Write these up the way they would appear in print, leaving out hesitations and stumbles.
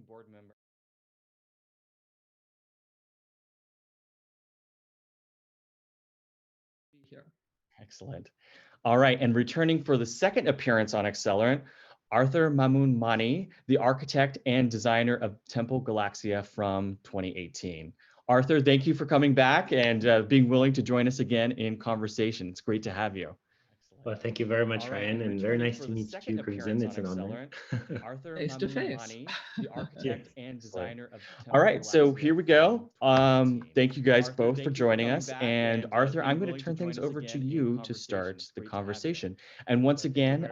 board member. Here. Excellent. All right, and returning for the second appearance on Accelerant, Arthur Mamou-Mani, the architect and designer of Temple Galaxia from 2018. Arthur, thank you for coming back and being willing to join us again in conversation. It's great to have you. Well, thank you very much, Right, Ryan, and very nice to meet you, Crimson. It's an honor. Arthur Face to face. Mamou-Mani, the architect and designer of Temple. All right, so here we go. Thank you guys both for joining us. And Arthur, I'm going to turn things over to you to start the conversation. And once again,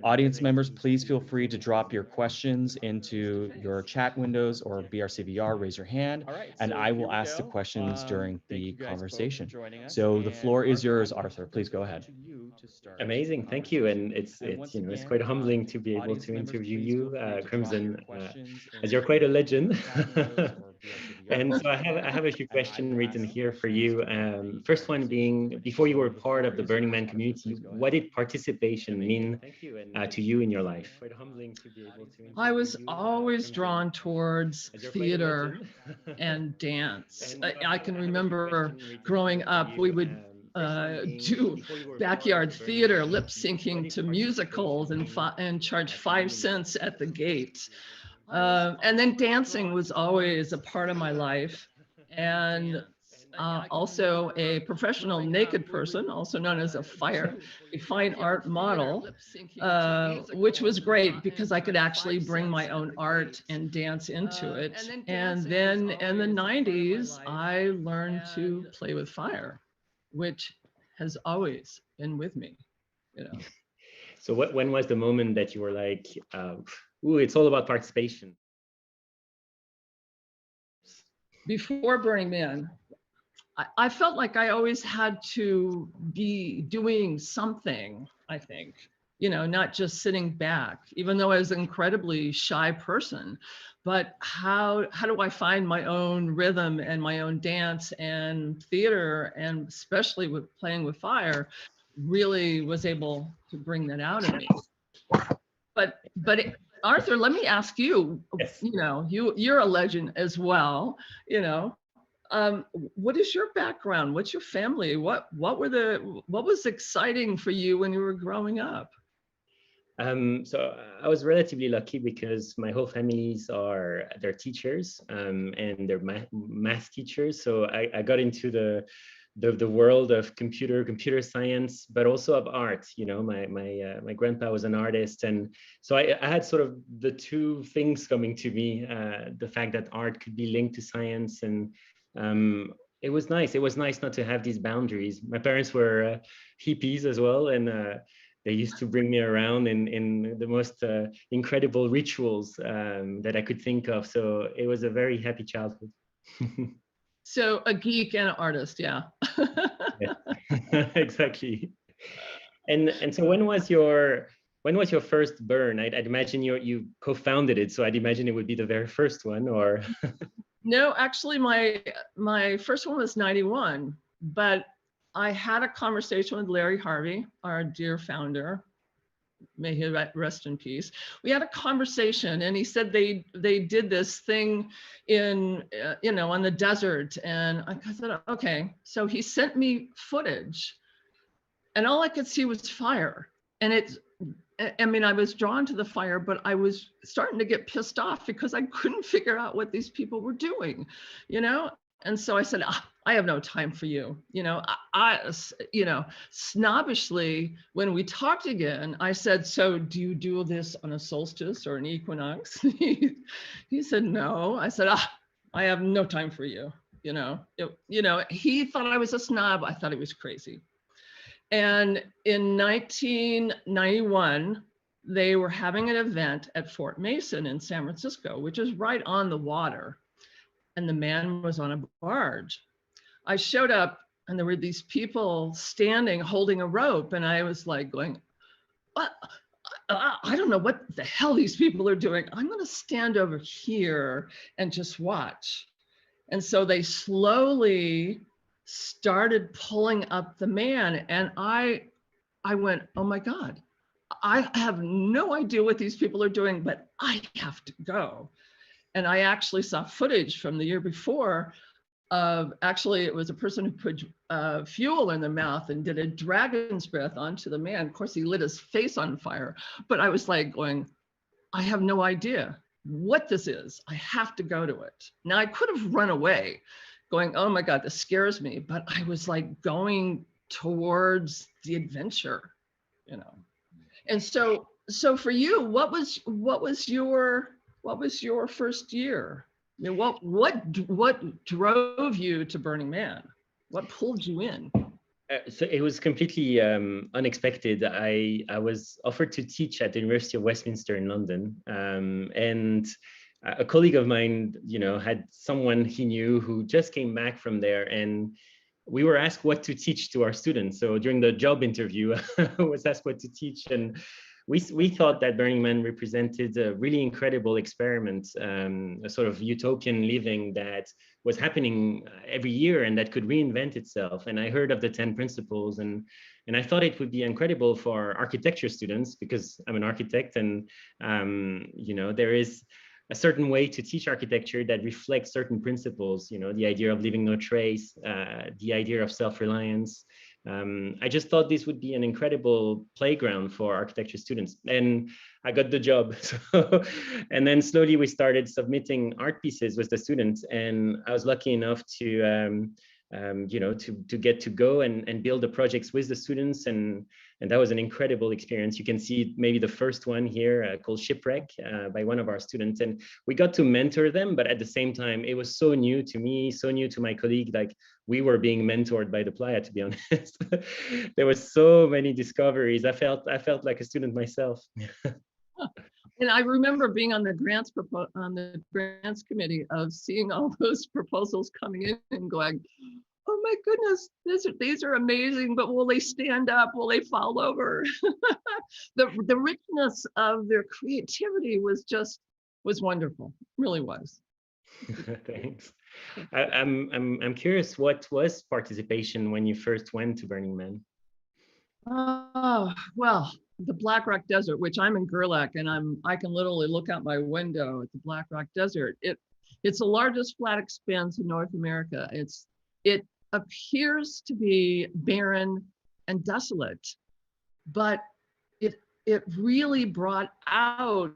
audience members, please feel free to drop your questions into your chat windows or BRCVR, raise your hand, and I will ask the questions during the conversation. So the floor is yours, Arthur. Please go ahead. Amazing, thank you. And it's it's quite humbling to be able to interview you, Crimson, as you're quite a legend. And so I have a few questions written here for you. First one being, before you were part of the Burning Man community, what did participation mean to you in your life? Quite humbling to be able to. I was always drawn towards theater and dance. I can remember growing up, we would do backyard theater, lip syncing to musicals and charge 5 cents at the gate. And then dancing was always a part of my life. And also a professional naked person, also known as a fine art model, which was great because I could actually bring my own art and dance into it. And then in the 90s, I learned to play with fire, which has always been with me, you know. So when was the moment that you were like, ooh, it's all about participation? Before Burning Man, I felt like I always had to be doing something, I think, you know, not just sitting back, even though I was an incredibly shy person. But how do I find my own rhythm and my own dance and theater, and especially with playing with fire, really was able to bring that out of me. But Arthur, let me ask you, yes. You know, you're a legend as well, you know. What is your background? What's your family? What was exciting for you when you were growing up? So I was relatively lucky because my whole families they're teachers and they're math teachers. So I got into the world of computer science, but also of art. You know, my grandpa was an artist, and so I had sort of the two things coming to me: the fact that art could be linked to science, and it was nice. It was nice not to have these boundaries. My parents were hippies as well, and they used to bring me around in the most incredible rituals that I could think of. So it was a very happy childhood. So a geek and an artist, yeah. Exactly. And so when was your first burn? I'd imagine you co-founded it, so I'd imagine it would be the very first one, or No, actually my first one was 91, but I had a conversation with Larry Harvey, our dear founder. May he rest in peace. We had a conversation, and he said they did this thing in you know, on the desert, and I said, okay. So he sent me footage, and all I could see was fire. And I mean, I was drawn to the fire, but I was starting to get pissed off because I couldn't figure out what these people were doing, you know? And so I said, I have no time for you. You know, you know, snobbishly, when we talked again, I said, so do you do this on a solstice or an equinox? He said, no. I said, I have no time for you. You know, he thought I was a snob. I thought he was crazy. And in 1991, they were having an event at Fort Mason in San Francisco, which is right on the water. And the man was on a barge. I showed up and there were these people standing holding a rope. And I was like going, what? I don't know what the hell these people are doing. I'm going to stand over here and just watch. And so they slowly started pulling up the man, and I went, oh my God, I have no idea what these people are doing, but I have to go. And I actually saw footage from the year before of, actually it was a person who put fuel in the mouth and did a dragon's breath onto the man. Of course, he lit his face on fire, but I was like going, I have no idea what this is. I have to go to it. Now I could have run away going, oh my God, this scares me. But I was like going towards the adventure, you know? And so for you, what was your first year? I mean, what drove you to Burning Man? What pulled you in? So it was completely unexpected. I was offered to teach at the University of Westminster in London, and a colleague of mine, had someone he knew who just came back from there, and we were asked what to teach to our students. So during the job interview, I was asked what to teach, and we thought that Burning Man represented a really incredible experiment, a sort of utopian living that was happening every year and that could reinvent itself. And I heard of the 10 principles, and I thought it would be incredible for architecture students, because I'm an architect, and there is a certain way to teach architecture that reflects certain principles, the idea of leaving no trace, the idea of self-reliance. I just thought this would be an incredible playground for architecture students, and I got the job. So, and then slowly we started submitting art pieces with the students, and I was lucky enough to get to go and build the projects with the students, and that was an incredible experience. You can see maybe the first one here called Shipwreck by one of our students, and we got to mentor them, but at the same time it was so new to me, so new to my colleague, like we were being mentored by the playa, to be honest. There was so many discoveries. I felt like a student myself. And I remember being on the grants committee of seeing all those proposals coming in and going, oh my goodness, these are amazing, but will they stand up? Will they fall over? The richness of their creativity was wonderful, really was. Thanks. I'm curious, what was participation when you first went to Burning Man? Oh, well, the Black Rock Desert, which I'm in Gerlach, and I can literally look out my window at the Black Rock Desert. It's the largest flat expanse in North America. It appears to be barren and desolate, but it really brought out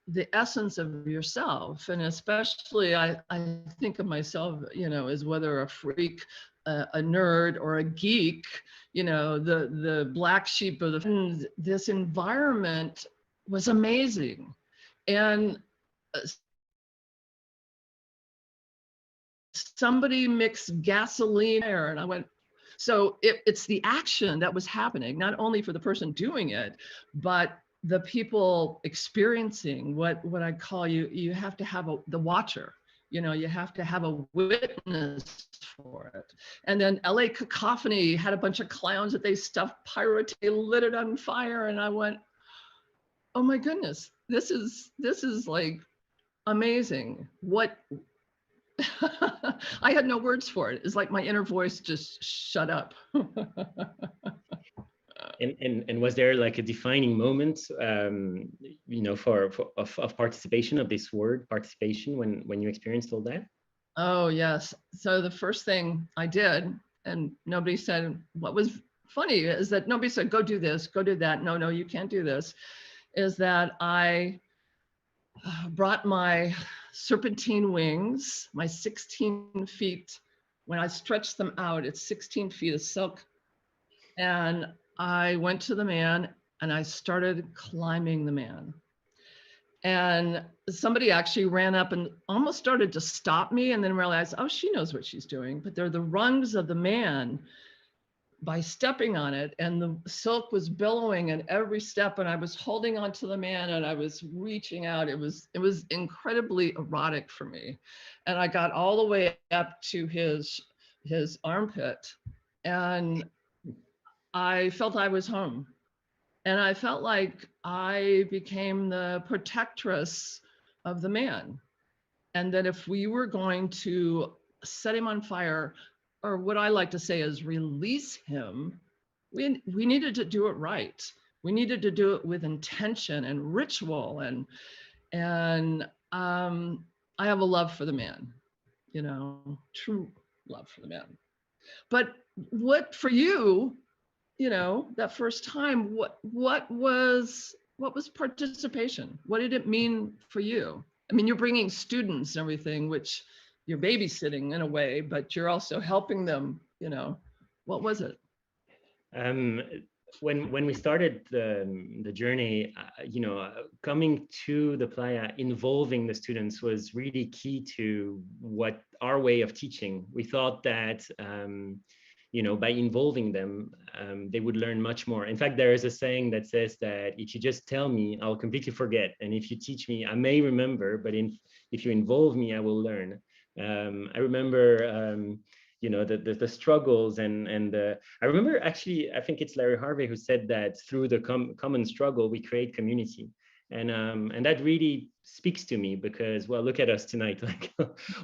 the essence of yourself. And especially I think of myself, as whether a freak, a nerd, or a geek, the black sheep of this environment was amazing. And somebody mixed gasoline there, and I went, so it's the action that was happening, not only for the person doing it, but the people experiencing what I call you have to have the watcher, you have to have a witness for it. And then LA Cacophony had a bunch of clowns that they stuffed pyrite, they lit it on fire, and I went, oh my goodness, this is like amazing. What I had no words for it. It's like my inner voice just shut up. And was there like a defining moment, of participation, of this word participation, when you experienced all that? Oh yes. So the first thing I did, and nobody said, what was funny is that nobody said, go do this, go do that. No, you can't do this. Is that I brought my serpentine wings, my 16 feet. When I stretched them out, it's 16 feet of silk. And I went to the man and I started climbing the man. And somebody actually ran up and almost started to stop me, and then realized, oh, she knows what she's doing. But they're the rungs of the man by stepping on it, and the silk was billowing at every step, and I was holding onto the man and I was reaching out. It was incredibly erotic for me. And I got all the way up to his armpit, and I felt I was home. And I felt like I became the protectress of the man. And that if we were going to set him on fire, or what I like to say is release him, we needed to do it right. We needed to do it with intention and ritual. And I have a love for the man, you know, true love for the man. But what for you, you know, that first time, what was participation? What did it mean for you? I mean, you're bringing students and everything, which you're babysitting in a way, but you're also helping them, you know. What was it? When we started the journey, you know, coming to the playa, involving the students was really key to what our way of teaching. We thought that, you know, by involving them, they would learn much more. In fact, there is a saying that says that if you just tell me, I'll completely forget. And if you teach me, I may remember, but if you involve me, I will learn. I remember, you know, the struggles and I remember actually, I think it's Larry Harvey who said that through the common struggle, we create community. And that really speaks to me because, well, look at us tonight, like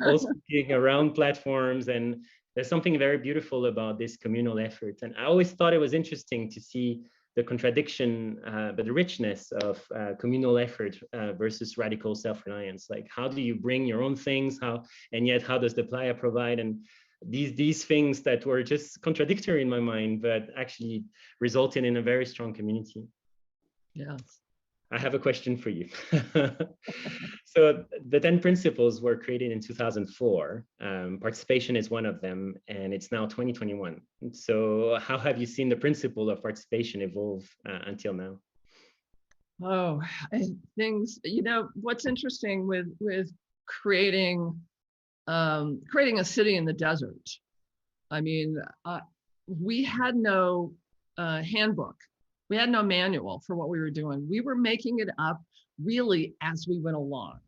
all speaking around platforms, and there's something very beautiful about this communal effort. And I always thought it was interesting to see the contradiction, but the richness of communal effort versus radical self-reliance. Like, how do you bring your own things? And yet how does the playa provide? And these things that were just contradictory in my mind, but actually resulted in a very strong community. Yes. I have a question for you. So the 10 principles were created in 2004. Participation is one of them, and it's now 2021. So how have you seen the principle of participation evolve until now? Oh, things, you know, what's interesting with creating a city in the desert. I mean, we had no handbook. We had no manual for what we were doing. We were making it up really as we went along.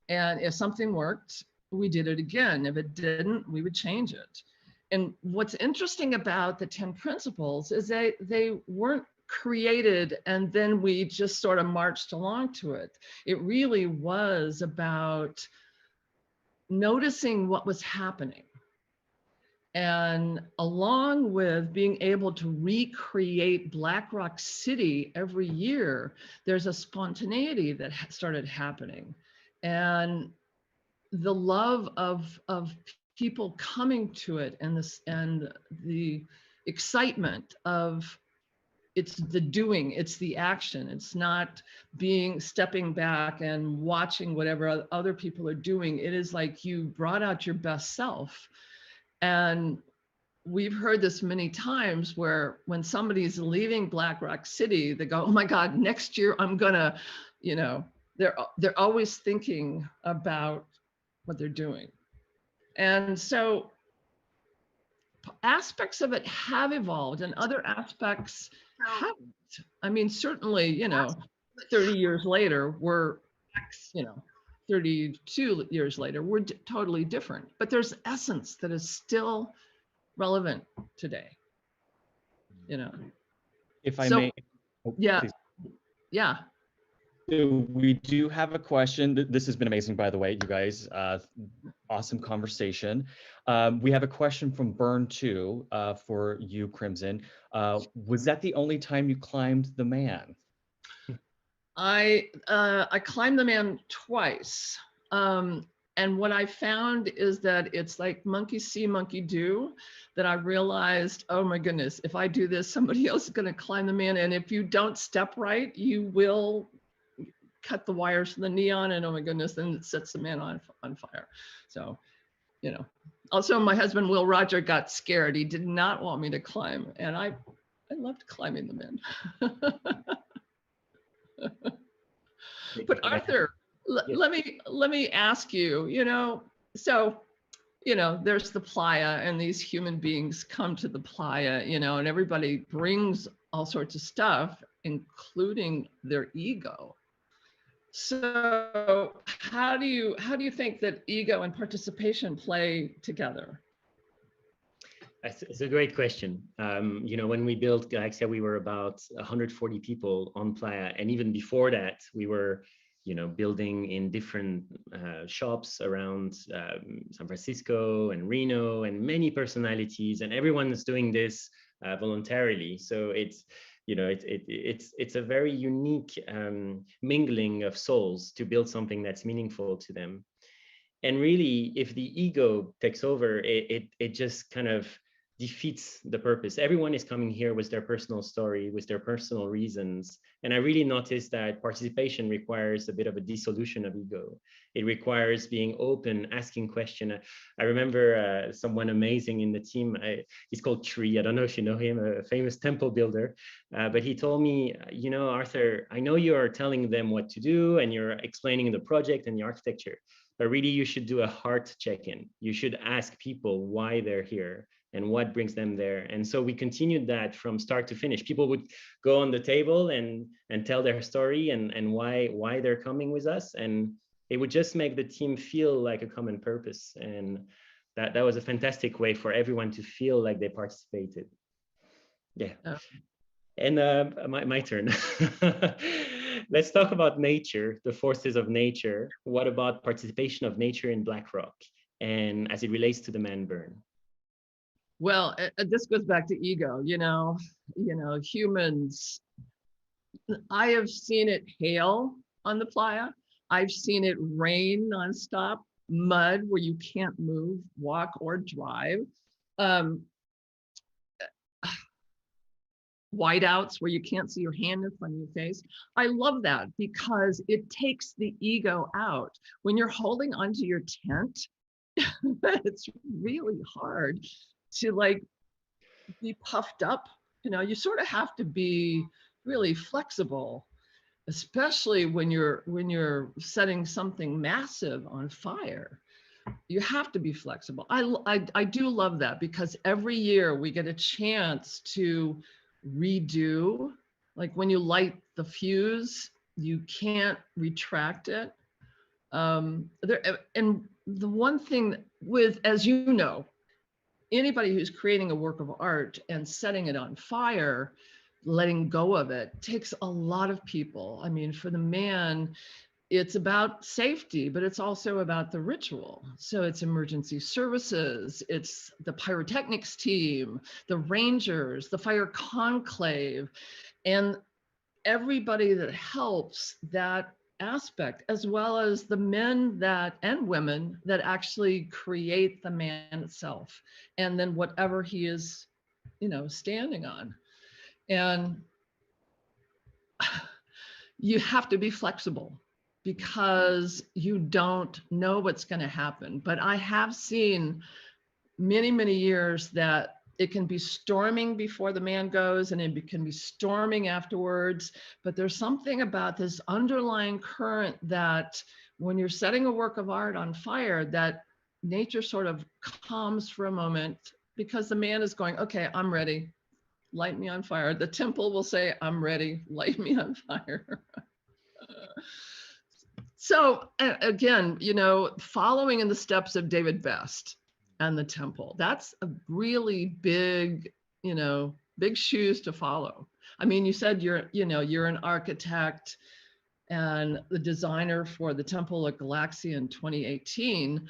And if something worked, we did it again. If it didn't, we would change it. And what's interesting about the 10 principles is they weren't created and then we just sort of marched along to it. It really was about noticing what was happening. And along with being able to recreate Black Rock City every year, there's a spontaneity that started happening. And the love of people coming to it and the excitement of it's the doing, it's the action. It's not stepping back and watching whatever other people are doing. It is like you brought out your best self. And we've heard this many times where when somebody's leaving Black Rock City, they go, oh my God, next year I'm gonna, you know, they're always thinking about what they're doing. And so aspects of it have evolved and other aspects haven't. I mean, certainly, you know, 30 years later, we're, you know, 32 years later, we're totally different. But there's essence that is still relevant today, you know. If I may. Oh, yeah. Please. Yeah. We do have a question. This has been amazing, by the way, you guys. Awesome conversation. We have a question from Burn 2 for you, Crimson. Was that the only time you climbed the man? I climbed the man twice. And what I found is that it's like monkey see, monkey do, that I realized, oh my goodness, if I do this, somebody else is going to climb the man. And if you don't step right, you will cut the wires from the neon, and oh my goodness, then it sets the man on fire. So, you know, also my husband, Will Roger, got scared. He did not want me to climb. And I loved climbing the man. But Arthur, let me ask you, you know, so, you know, there's the playa and these human beings come to the playa, you know, and everybody brings all sorts of stuff, including their ego. So how do you think that ego and participation play together? It's a great question. You know, when we built Galaxia, we were about 140 people on Playa. And even before that, we were, you know, building in different shops around San Francisco and Reno, and many personalities, and everyone is doing this voluntarily. So it's, it's a very unique mingling of souls to build something that's meaningful to them. And really, if the ego takes over, it just kind of defeats the purpose. Everyone is coming here with their personal story, with their personal reasons. And I really noticed that participation requires a bit of a dissolution of ego. It requires being open, asking questions. I remember someone amazing in the team. He's called Tree. I don't know if you know him, a famous temple builder. But he told me, Arthur, I know you're telling them what to do and you're explaining the project and the architecture, but really you should do a heart check-in. You should ask people why they're here and what brings them there. And so we continued that from start to finish. People would go on the table and tell their story and why they're coming with us. And it would just make the team feel like a common purpose. And that was a fantastic way for everyone to feel like they participated. Yeah. Oh. And my turn. Let's talk about nature, the forces of nature. What about participation of nature in Black Rock and as it relates to the man burn? Well, this goes back to ego, humans. I have seen it hail on the playa. I've seen it rain nonstop, mud where you can't move, walk, or drive. Whiteouts where you can't see your hand in front of your face. I love that because it takes the ego out. When you're holding onto your tent, it's really hard to be puffed up. You sort of have to be really flexible, especially when you're setting something massive on fire. You have to be flexible. I do love that because every year we get a chance to redo. Like when you light the fuse, you can't retract it. And the one thing with, as you know, anybody who's creating a work of art and setting it on fire, letting go of it takes a lot of people. I mean, for the man, it's about safety, but it's also about the ritual. So it's emergency services, it's the pyrotechnics team, the rangers, the fire conclave, and everybody that helps that aspect, as well as the men and women that actually create the man itself, and then whatever he is, standing on. And you have to be flexible because you don't know what's going to happen. But I have seen many, many years that it can be storming before the man goes and it can be storming afterwards. But there's something about this underlying current that when you're setting a work of art on fire, that nature sort of calms for a moment because the man is going, okay, I'm ready, light me on fire. The temple will say, I'm ready, light me on fire. So again, following in the steps of David Best and the temple, that's a really big, big shoes to follow. I mean, you said you're an architect and the designer for the Temple at Galaxy in 2018.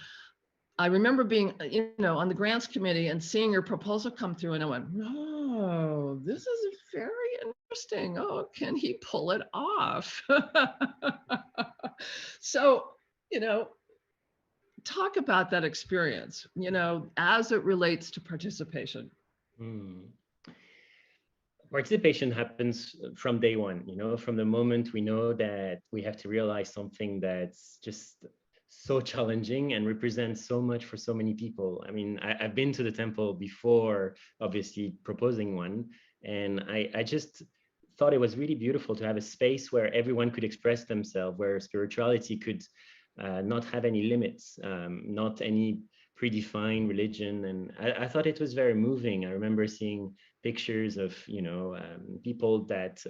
I remember being, on the grants committee and seeing your proposal come through, and I went, "Oh, this is very interesting. Oh, can he pull it off?" So, talk about that experience, as it relates to participation. Participation happens from day one, from the moment we know that we have to realize something that's just so challenging and represents so much for so many people. I mean, I've been to the temple before, obviously proposing one, and I just thought it was really beautiful to have a space where everyone could express themselves, where spirituality could not have any limits, not any predefined religion. And I thought it was very moving. I remember seeing pictures of, people that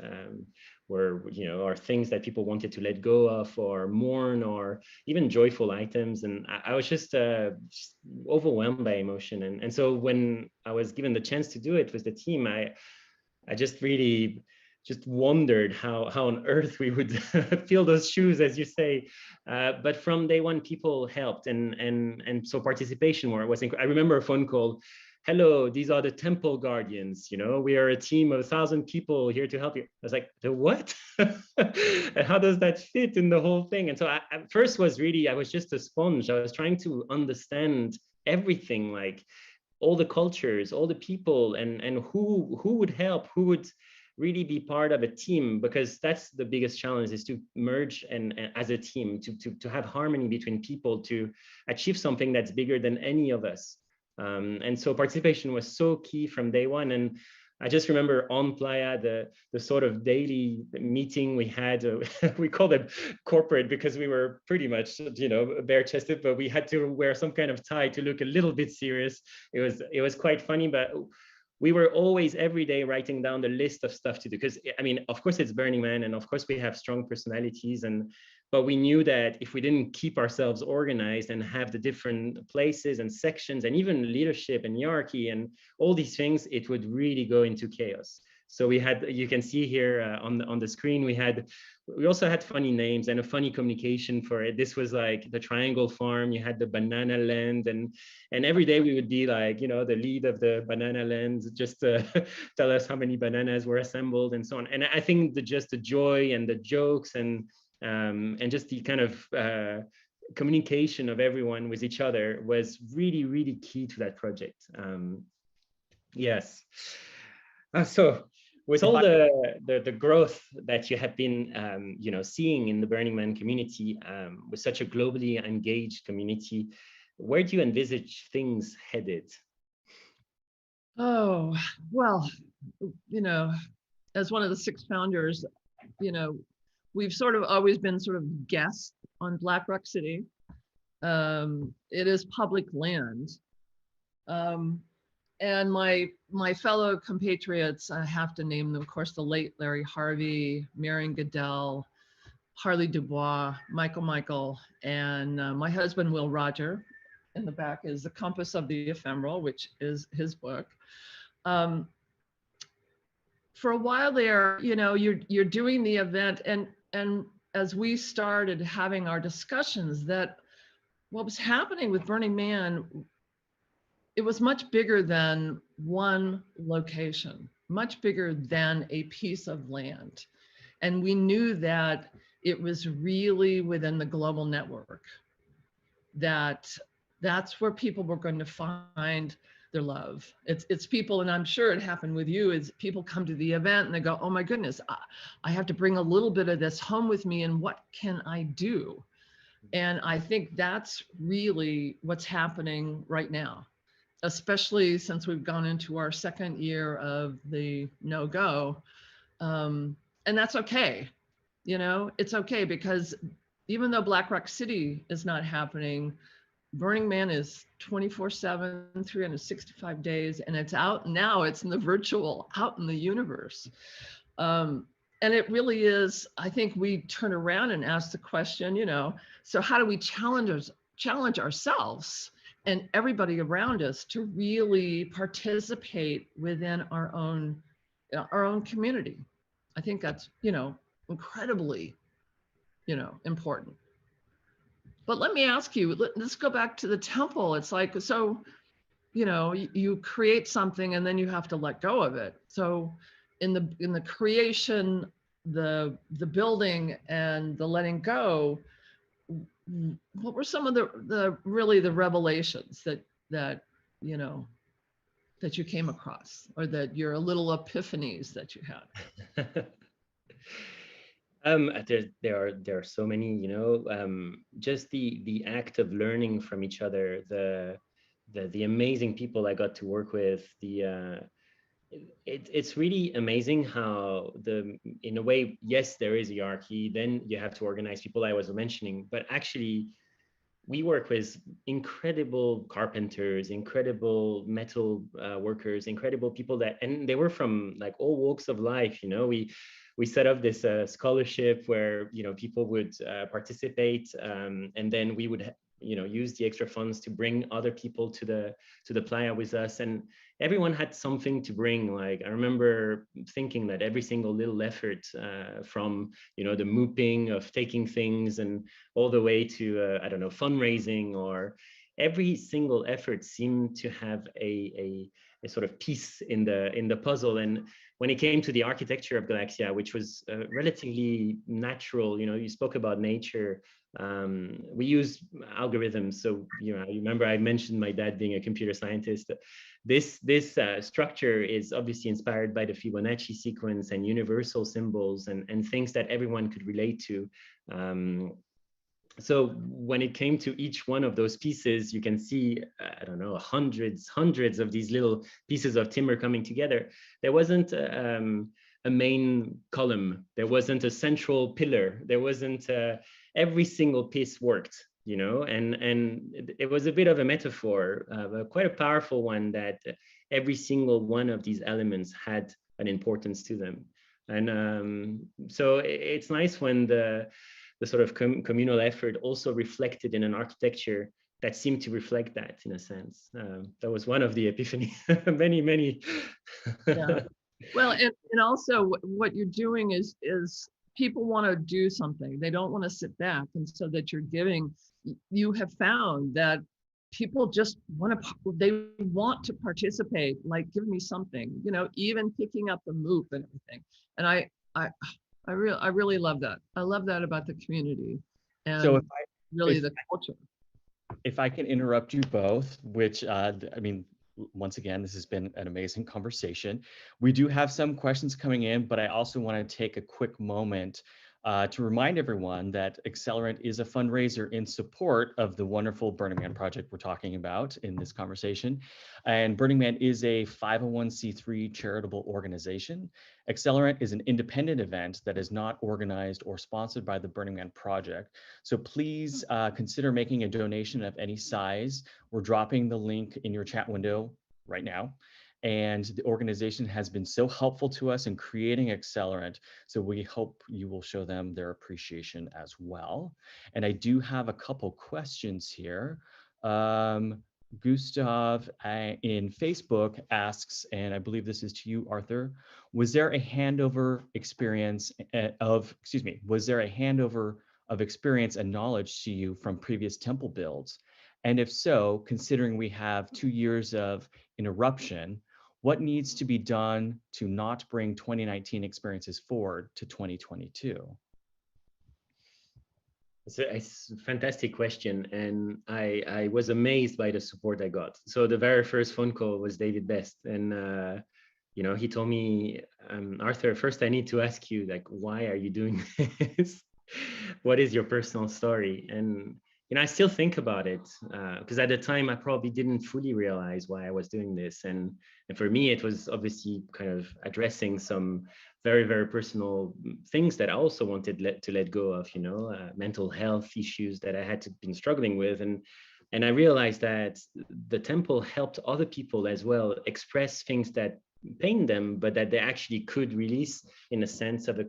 were, or things that people wanted to let go of or mourn, or even joyful items. And I was just overwhelmed by emotion. And so when I was given the chance to do it with the team, I just really just wondered how on earth we would fill those shoes, as you say. But from day one, people helped, and so participation was. I remember a phone call hello, these are the temple guardians, you know, we are a team of 1,000 people here to help you. I was like, the what? And how does that fit in the whole thing? And so I first was really, I was just a sponge. I was trying to understand everything, like all the cultures, all the people, and who would help, who would really be part of a team, because that's the biggest challenge, is to merge and as a team, to have harmony between people, to achieve something that's bigger than any of us. And so participation was so key from day one. And I just remember on Playa, the sort of daily meeting we had, we called it corporate because we were pretty much, you know, bare chested, but we had to wear some kind of tie to look a little bit serious. It was quite funny, but we were always every day writing down the list of stuff to do. Because I mean, of course it's Burning Man, and of course we have strong personalities, but we knew that if we didn't keep ourselves organized and have the different places and sections and even leadership and hierarchy and all these things, it would really go into chaos. So we had, you can see here on the screen, we also had funny names and a funny communication for it. This was like the Triangle Farm, you had the Banana Land, and every day we would be like, you know, the lead of the Banana Land, just to tell us how many bananas were assembled and so on. And I think just the joy and the jokes and just the kind of communication of everyone with each other was really, really key to that project. Yes. So with all the growth that you have been, you know, seeing in the Burning Man community, with such a globally engaged community, where do you envisage things headed? Oh, well, you know, as one of the 6 founders, you know, we've sort of always been sort of guests on Black Rock City. It is public land. And my fellow compatriots, I have to name them, of course, the late Larry Harvey, Marion Goodell, Harley Dubois, Michael, and my husband, Will Roger. In the back is The Compass of the Ephemeral, which is his book. For a while there, you know, you're doing the event, and as we started having our discussions, that what was happening with Burning Man, it was much bigger than one location, much bigger than a piece of land. And we knew that it was really within the global network, that's where people were going to find their love. It's people, and I'm sure it happened with you, is people come to the event and they go, oh my goodness, I have to bring a little bit of this home with me, and what can I do? And I think that's really what's happening right now, especially since we've gone into our 2nd year of the no-go. And that's okay. You know, it's okay, because even though Black Rock City is not happening, Burning Man is 24/7, 365 days, and it's out now. It's in the virtual, out in the universe. And it really is, I think we turn around and ask the question, you know, so how do we challenge ourselves and everybody around us to really participate within our own community? I think that's, you know, incredibly, you know, important. But let me ask you, let's go back to the temple. It's like, so, you know, you create something and then you have to let go of it. So in the creation, the building and the letting go, what were some of the really the revelations that you know that you came across, or that your little epiphanies that you had? There are so many, you know, just the act of learning from each other, the amazing people I got to work with, it's really amazing how in a way, yes, there is a hierarchy, then you have to organize people I was mentioning, but actually we work with incredible carpenters, incredible metal workers, incredible people and they were from like all walks of life. You know, we set up this scholarship where, you know, people would participate, and then we would you know, use the extra funds to bring other people to the playa with us, and everyone had something to bring. Like I remember thinking that every single little effort, from, you know, the mooping of taking things and all the way to I don't know, fundraising, or every single effort seemed to have a sort of piece in the puzzle. And when it came to the architecture of Galaxia, which was relatively natural, you spoke about nature. We use algorithms. So, you remember I mentioned my dad being a computer scientist. This structure is obviously inspired by the Fibonacci sequence and universal symbols and things that everyone could relate to. So when it came to each one of those pieces, you can see, I don't know, hundreds of these little pieces of timber coming together. There wasn't a main column. There wasn't a central pillar. There wasn't every single piece worked, and it was a bit of a metaphor, quite a powerful one, that every single one of these elements had an importance to them. And so it's nice when the sort of communal effort also reflected in an architecture that seemed to reflect that, in a sense. That was one of the epiphany, many. Yeah. Well, and also what you're doing is people want to do something. They don't want to sit back. And so that you're giving, you have found that people just they want to participate, like give me something, even picking up the MOOC and everything. And I really love that. I love that about the community and So the culture. If I can interrupt you both, which once again, this has been an amazing conversation. We do have some questions coming in, but I also want to take a quick moment to remind everyone that Accelerant is a fundraiser in support of the wonderful Burning Man project we're talking about in this conversation. And Burning Man is a 501c3 charitable organization. Accelerant is an independent event that is not organized or sponsored by the Burning Man project. So please consider making a donation of any size. We're dropping the link in your chat window right now. And the organization has been so helpful to us in creating Accelerant. So we hope you will show them their appreciation as well. And I do have a couple questions here. Gustav in Facebook asks, and I believe this is to you, Arthur, was there a handover experience of experience and knowledge to you from previous temple builds? And if so, considering we have 2 years of interruption, what needs to be done to not bring 2019 experiences forward to 2022? It's a fantastic question, and I was amazed by the support I got. So the very first phone call was David Best, and he told me, Arthur, first I need to ask you, like, why are you doing this? What is your personal story? And I still think about it because at the time I probably didn't fully realize why I was doing this, and for me it was obviously kind of addressing some very, very personal things that I also wanted to let go of, mental health issues that I had been struggling with, and I realized that the temple helped other people as well express things that pain them, but that they actually could release in a sense of a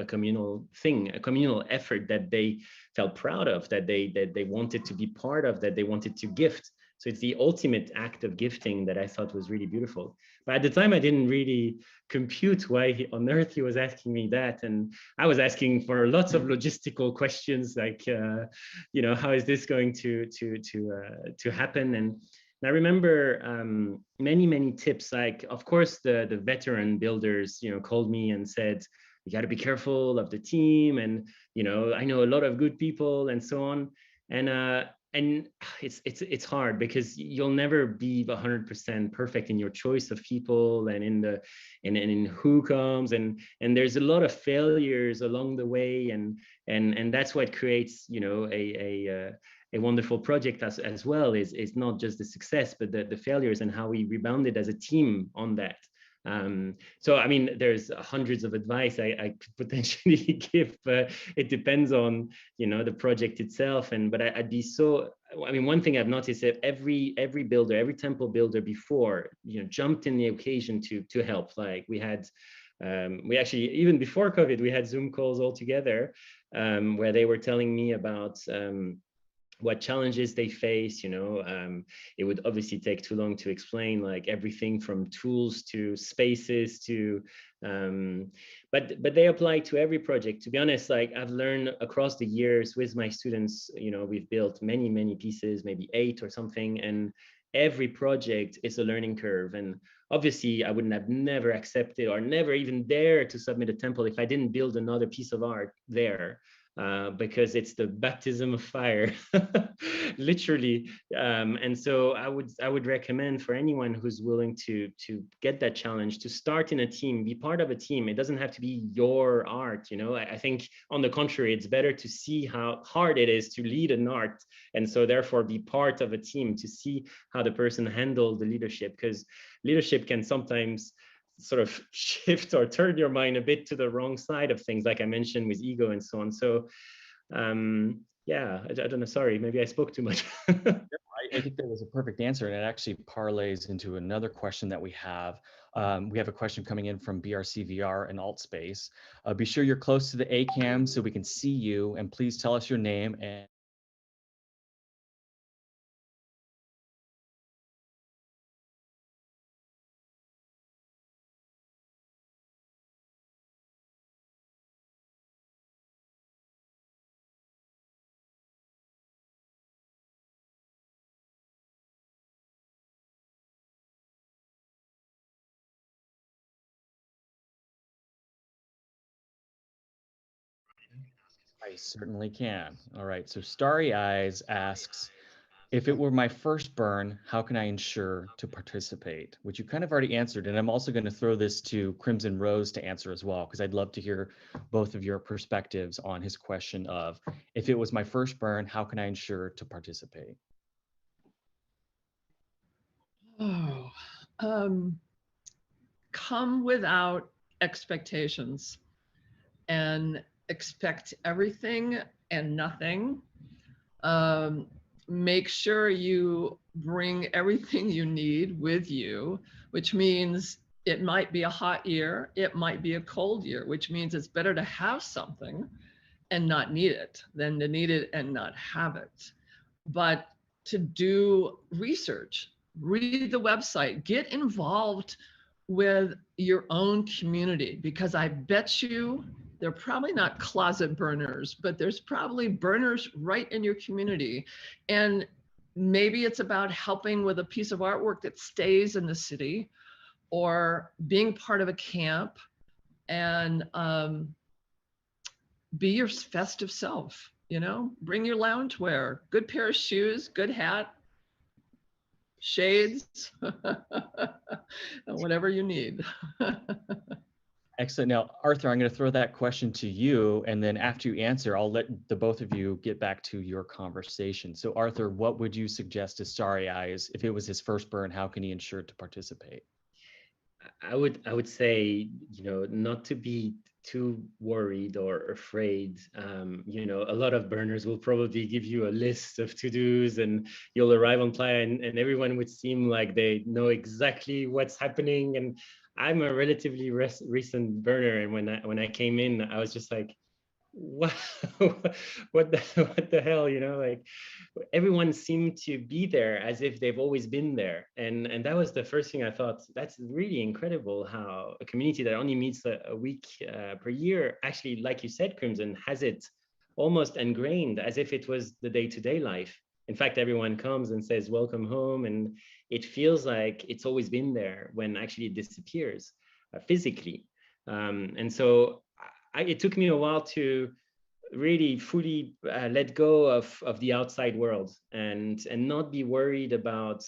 communal thing, a communal effort that they felt proud of, that they wanted to be part of, that they wanted to gift. So it's the ultimate act of gifting that I thought was really beautiful. But at the time, I didn't really compute why on earth he was asking me that. And I was asking for lots of logistical questions, like, how is this going to happen? And I remember many tips, like, of course, the veteran builders, called me and said, you got to be careful of the team. And, I know a lot of good people and so on. And it's hard because you'll never be 100% perfect in your choice of people and in who comes. And there's a lot of failures along the way. And that's what creates, a wonderful project as well, is not just the success, but the failures and how we rebounded as a team on that. So, I mean, there's hundreds of advice I could potentially give, but it depends on, the project itself. But I'd be one thing I've noticed that every builder, every temple builder before, jumped in the occasion to help. Like we actually, even before COVID, we had Zoom calls all together where they were telling me about what challenges they face. It would obviously take too long to explain like everything from tools to spaces to but they apply to every project. To be honest, like I've learned across the years with my students, we've built many pieces, maybe 8 or something, and every project is a learning curve. And obviously I wouldn't have never accepted or never even dare to submit a temple if I didn't build another piece of art there. Because it's the baptism of fire, literally. And so I would recommend for anyone who's willing to get that challenge to start in a team, be part of a team. It doesn't have to be your art. I think on the contrary, it's better to see how hard it is to lead an art, and so therefore be part of a team to see how the person handled the leadership, because leadership can sometimes sort of shift or turn your mind a bit to the wrong side of things, like I mentioned with ego and so on. So yeah, I don't know, sorry, maybe I spoke too much. I think that was a perfect answer, and it actually parlays into another question that we have. We have a question coming in from BRCVR and AltSpace. Be sure you're close to the A-cam so we can see you, and please tell us your name and I certainly can. All right, so Starry Eyes asks, if it were my first burn, how can I ensure to participate? Which you kind of already answered, and I'm also going to throw this to Crimson Rose to answer as well, because I'd love to hear both of your perspectives on his question of, if it was my first burn, how can I ensure to participate? Oh, come without expectations and expect everything and nothing. Make sure you bring everything you need with you, which means it might be a hot year, it might be a cold year, which means it's better to have something and not need it than to need it and not have it. But to do research, read the website, get involved with your own community, because I bet you they're probably not closet burners, but there's probably burners right in your community. And maybe it's about helping with a piece of artwork that stays in the city, or being part of a camp, and be your festive self. Bring your loungewear, good pair of shoes, good hat, shades, whatever you need. Excellent. Now, Arthur, I'm going to throw that question to you, and then after you answer, I'll let the both of you get back to your conversation. So, Arthur, what would you suggest to Starry Eyes if it was his first burn? How can he ensure to participate? I would say, not to be too worried or afraid. A lot of burners will probably give you a list of to-dos, and you'll arrive on playa and everyone would seem like they know exactly what's happening. And I'm a relatively recent burner, and when I came in, I was just like, what what the hell, like everyone seemed to be there as if they've always been there. And that was the first thing I thought. That's really incredible how a community that only meets a week per year actually, like you said, Crimson, has it almost ingrained as if it was the day-to-day life. In fact, everyone comes and says welcome home, and it feels like it's always been there when actually it disappears physically. And so it took me a while to really fully let go of the outside world and not be worried about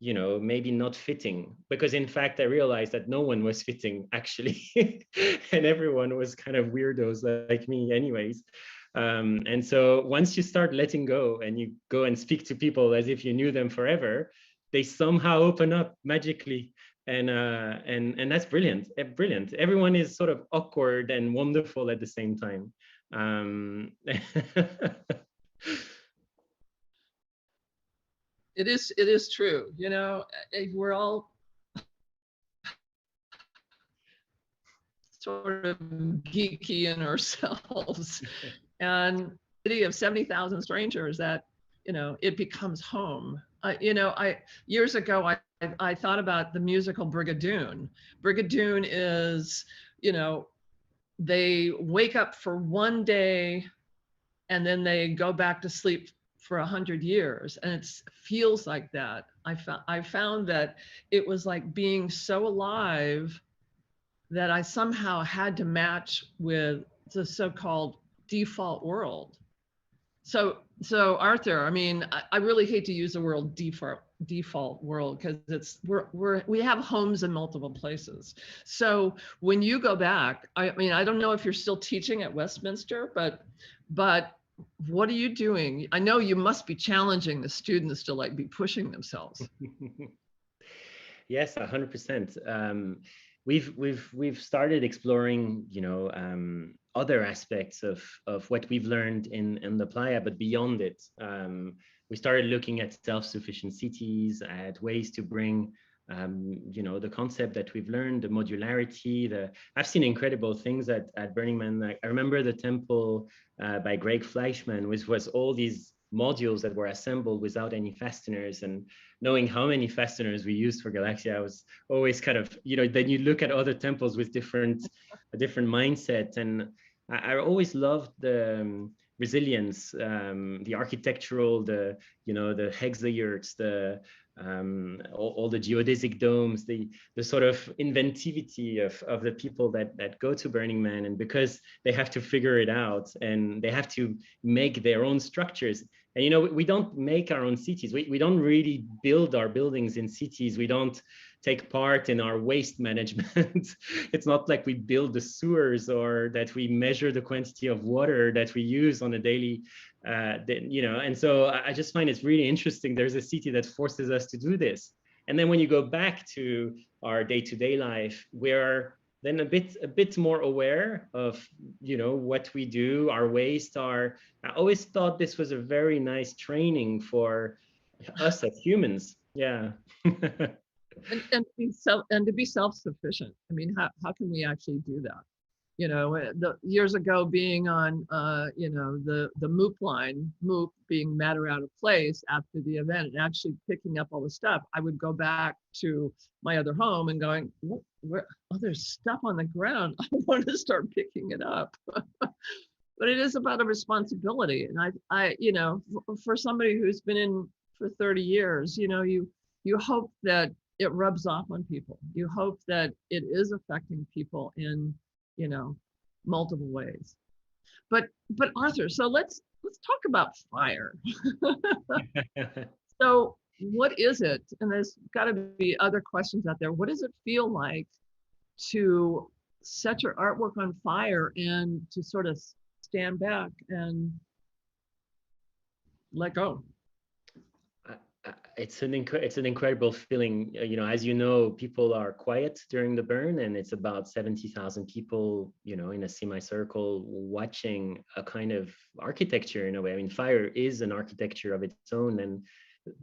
maybe not fitting, because in fact I realized that no one was fitting actually and everyone was kind of weirdos like me anyways. And so once you start letting go and you go and speak to people as if you knew them forever, they somehow open up magically. And that's brilliant. Everyone is sort of awkward and wonderful at the same time. It is true. We're all sort of geeky in ourselves. And city of 70,000 strangers that it becomes home. Years ago, I thought about the musical Brigadoon. Brigadoon is, they wake up for one day and then they go back to sleep for 100 years. And it feels like that. I found that it was like being so alive that I somehow had to match with the so-called default world. So Arthur, I mean, I really hate to use the word default world, because we have homes in multiple places. So when you go back, I mean, I don't know if you're still teaching at Westminster, but what are you doing? I know you must be challenging the students to like be pushing themselves. Yes, 100%. We've started exploring, other aspects of what we've learned in the playa, but beyond it. We started looking at self-sufficient cities, at ways to bring, the concept that we've learned, the modularity. I've seen incredible things at Burning Man. I remember the temple by Greg Fleischman, which was all these modules that were assembled without any fasteners, and knowing how many fasteners we used for Galaxia, I was always kind of, then you look at other temples with a different mindset. And I always loved the resilience, the architectural, the hexayurts, all the geodesic domes, the sort of inventivity of the people that go to Burning Man, and because they have to figure it out and they have to make their own structures. And we don't make our own cities. We don't really build our buildings in cities. We don't take part in our waste management. It's not like we build the sewers or that we measure the quantity of water that we use on a daily, and so I just find it's really interesting. There's a city that forces us to do this. And then when you go back to our day-to-day life, we're then a bit more aware of, what we do, our waste. I always thought this was a very nice training for us as humans. Yeah. and to be self-sufficient. I mean, how can we actually do that? Years ago, being on the MOOP line, MOOP being matter out of place after the event, and actually picking up all the stuff, I would go back to my other home and going, there's stuff on the ground. I want to start picking it up. But it is about a responsibility. And I for somebody who's been in for 30 years, you hope that it rubs off on people. You hope that it is affecting people in multiple ways. But Arthur, so let's talk about fire. So what is it? And there's got to be other questions out there. What does it feel like to set your artwork on fire and to sort of stand back and let go? It's an incredible feeling. As you know, people are quiet during the burn, and it's about 70,000 people, in a semicircle watching a kind of architecture in a way. I mean, fire is an architecture of its own, and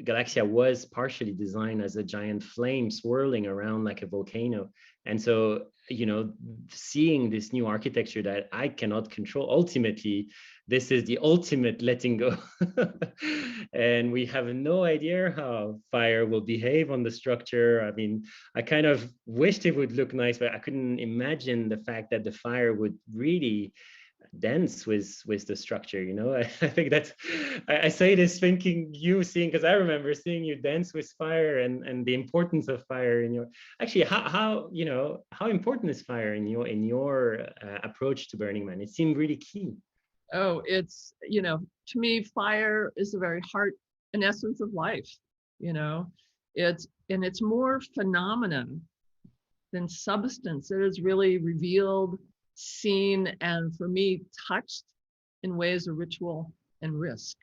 Galaxia was partially designed as a giant flame swirling around like a volcano. And so, seeing this new architecture that I cannot control, ultimately, this is the ultimate letting go. And we have no idea how fire will behave on the structure. I mean, I kind of wished it would look nice, but I couldn't imagine the fact that the fire would really dance with the structure. I think that's, I say this thinking because I remember seeing you dance with fire, and the importance of fire in your, actually, how important is fire in your approach to Burning Man? It seemed really key. Oh, it's, to me, fire is the very heart and essence of life. It's more phenomenon than substance. It is really revealed, seen, and for me, touched in ways of ritual and risk.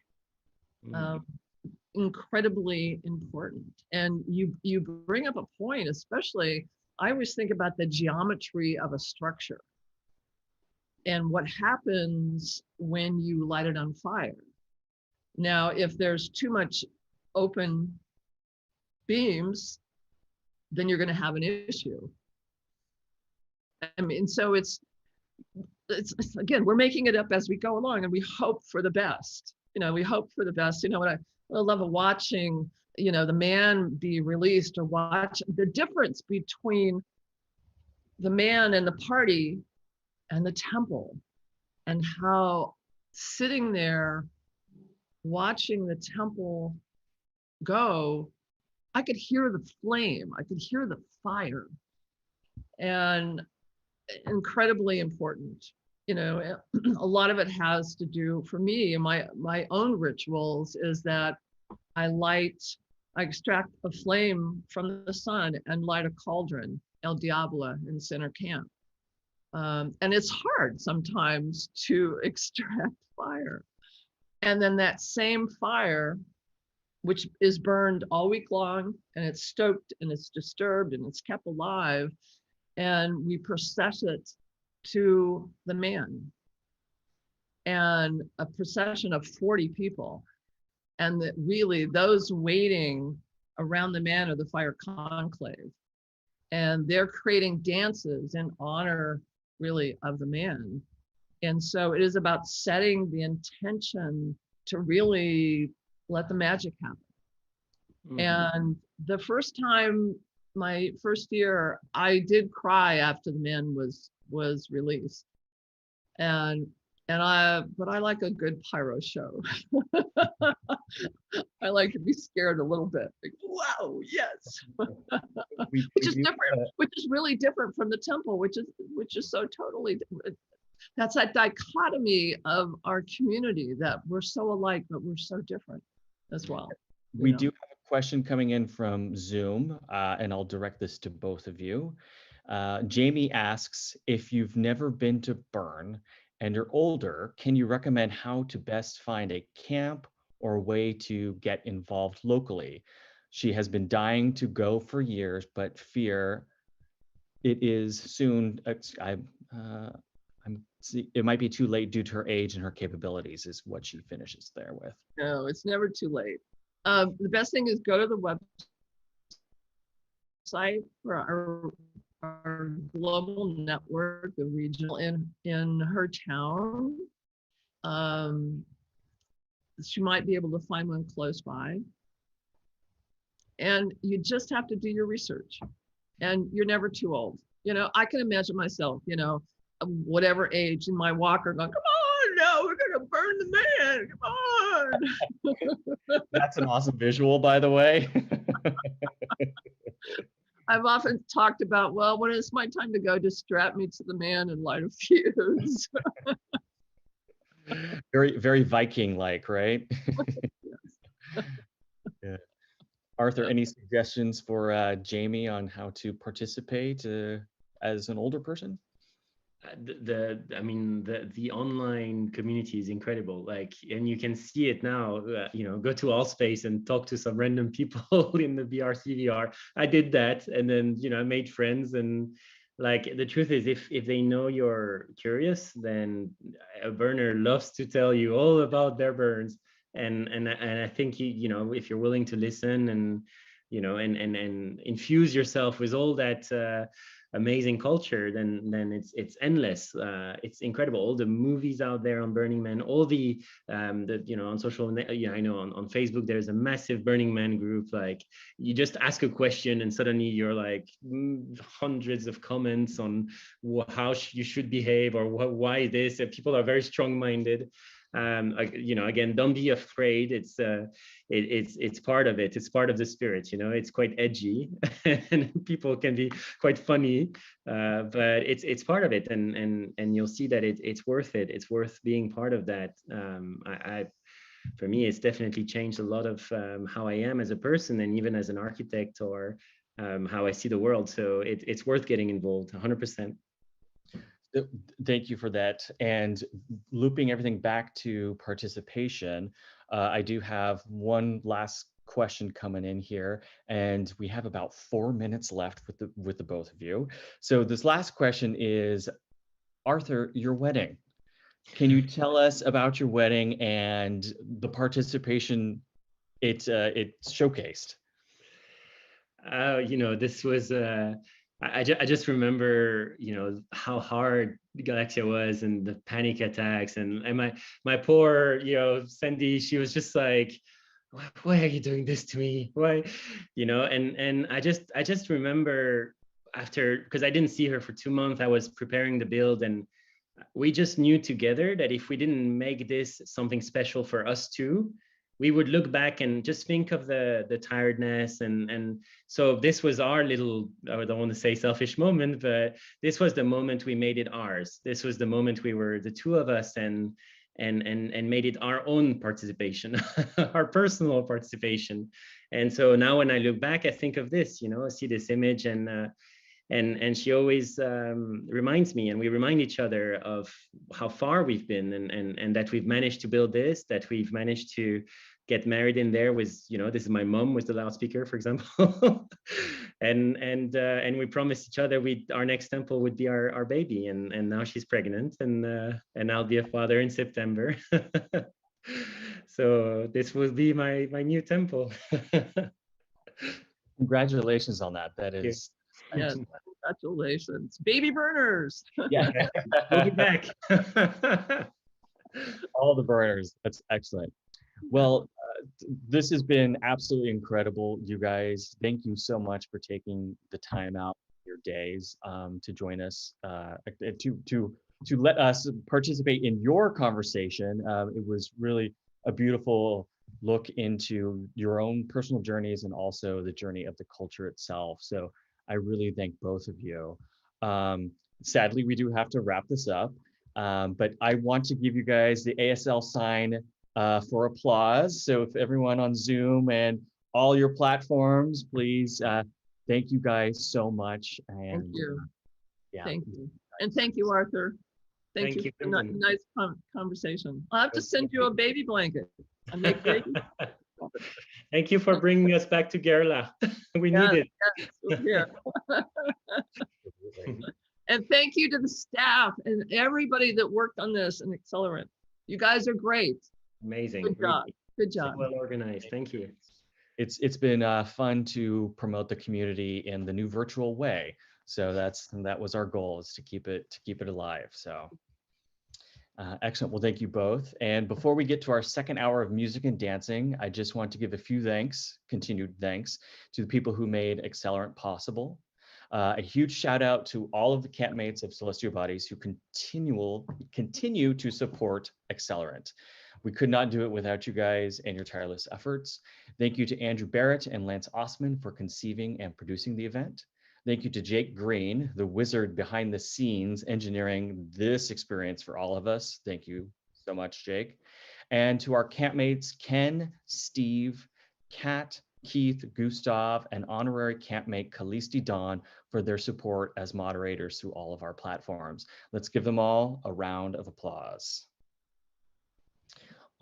Incredibly important. And you bring up a point, especially, I always think about the geometry of a structure and what happens when you light it on fire. Now, if there's too much open beams, then you're going to have an issue. I mean, so it's again, we're making it up as we go along, and we hope for the best. we hope for the best. What I love watching, the man be released, or watch the difference between the man and the party and the temple, and how sitting there watching the temple go, I could hear the flame, I could hear the fire, and incredibly important. A lot of it has to do, for me, my own rituals is that I extract a flame from the sun and light a cauldron, El Diablo, in center camp. And it's hard sometimes to extract fire. And then that same fire, which is burned all week long, and it's stoked and it's disturbed and it's kept alive, and we process it to the man, and a procession of 40 people. And that really those waiting around the man are the fire conclave. And they're creating dances in honor, really, of the man. And so it is about setting the intention to really let the magic happen. Mm-hmm. And the first time, my first year, I did cry after the man was released. But I like a good pyro show. I like to be scared a little bit. Like, wow, yes. Which is different, which is really different from the temple, which is so totally different. That's that dichotomy of our community, that we're so alike, but we're so different as well. We do have a question coming in from Zoom, and I'll direct this to both of you. Jamie asks, if you've never been to Bern and you're older, can you recommend how to best find a camp or a way to get involved locally? She has been dying to go for years, but fear it is soon. It might be too late due to her age and her capabilities, is what she finishes there with. No, it's never too late. The best thing is go to the website for our global network, the regional in her town. She might be able to find one close by. And you just have to do your research. And you're never too old. I can imagine myself, whatever age, in my walker going, come on, no, we're gonna burn the man, come on. That's an awesome visual, by the way. I've often talked about, well, when it's my time to go, just strap me to the man and light a fuse. Very, very Viking-like, right? Yes. Yeah. Arthur, any suggestions for Jamie on how to participate as an older person? The online community is incredible. And you can see it now. Go to Allspace and talk to some random people in the BRCVR. I did that, and then I made friends. And the truth is, if they know you're curious, then a burner loves to tell you all about their burns. And I think if you're willing to listen and and infuse yourself with all that amazing culture, then it's endless. It's incredible. All the movies out there on Burning Man, all the on social, I know on Facebook there's a massive Burning Man group. You just ask a question and suddenly you're hundreds of comments on how you should behave, or why this. People are very strong-minded. Again, don't be afraid. It's part of it. It's part of the spirit. It's quite edgy and people can be quite funny, but it's part of it, and you'll see that it's worth it. It's worth being part of that. For me, it's definitely changed a lot of how I am as a person, and even as an architect, or how I see the world. So it's worth getting involved 100%. Thank you for that. And looping everything back to participation, I do have one last question coming in here, and we have about 4 minutes left with the both of you. So this last question is, Arthur, your wedding. Can you tell us about your wedding and the participation it showcased? This was I just remember how hard Galaxia was, and the panic attacks, and my poor, Sandy, she was just like, why are you doing this to me? Why, and I just remember after, because I didn't see her for 2 months, I was preparing the build, and we just knew together that if we didn't make this something special for us too, we would look back and just think of the tiredness, and so this was our little, I don't want to say selfish moment, but this was the moment we made it ours. This was the moment we were the two of us, and made it our own participation, our personal participation. And so now when I look back, I think of this, I see this image, and she always reminds me, and we remind each other of how far we've been, and that we've managed to build this, that we've managed to get married in there with, this is my mom with the loudspeaker, for example. and we promised each other our next temple would be our baby, and now she's pregnant, and I'll be a father in September. So this will be my new temple. Congratulations on that. That is. Yes, congratulations, baby burners. Yeah. We'll be back. All the burners. That's excellent. Well, this has been absolutely incredible, you guys. Thank you so much for taking the time out of your days to join us, to let us participate in your conversation. It was really a beautiful look into your own personal journeys and also the journey of the culture itself. So I really thank both of you. Sadly, we do have to wrap this up, but I want to give you guys the ASL sign for applause. So if everyone on Zoom and all your platforms, please, thank you guys so much. And, Thank you. Yeah. Thank you. And thank you, Arthur. Thank you for a nice conversation. I'll have to send you a baby blanket. I make babies. Thank you for bringing us back to Gerla. We need it. Yes, yeah. And thank you to the staff and everybody that worked on this and Accelerant. You guys are great. Amazing. Good job. Good job. So well organized. Thank you. It's been fun to promote the community in the new virtual way. So that was our goal, is to keep it alive. So excellent. Well, thank you both. And before we get to our second hour of music and dancing, I just want to give a few continued thanks to the people who made Accelerant possible. A huge shout out to all of the campmates of Celestial Bodies who continue to support Accelerant. We could not do it without you guys and your tireless efforts. Thank you to Andrew Barrett and Lance Osman for conceiving and producing the event. Thank you to Jake Green, the wizard behind the scenes, engineering this experience for all of us. Thank you so much, Jake. And to our campmates, Ken, Steve, Kat, Keith, Gustav, and honorary campmate Kalisti Dawn for their support as moderators through all of our platforms. Let's give them all a round of applause.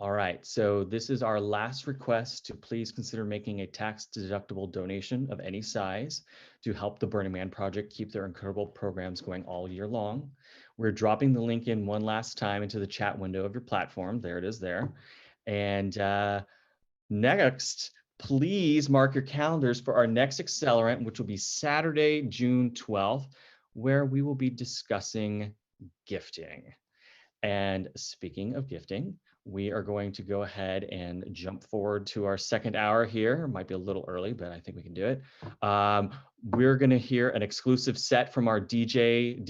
All right, so this is our last request to please consider making a tax-deductible donation of any size to help the Burning Man Project keep their incredible programs going all year long. We're dropping the link in one last time into the chat window of your platform. There it is there. And next, please mark your calendars for our next Accelerant, which will be Saturday, June 12th, where we will be discussing gifting. And speaking of gifting, we are going to go ahead and jump forward to our second hour here. It might be a little early, but I think we can do it. We're going to hear an exclusive set from our DJ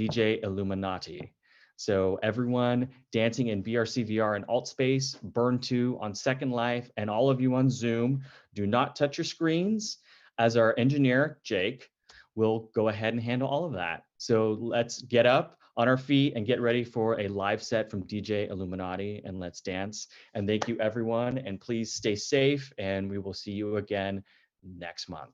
Illuminatty. So everyone dancing in BRC VR and Altspace, Burn 2 on Second Life, and all of you on Zoom, do not touch your screens, as our engineer, Jake, will go ahead and handle all of that. So let's get up on our feet and get ready for a live set from DJ Illuminatty, and let's dance. And thank you, everyone. And please stay safe, and we will see you again next month.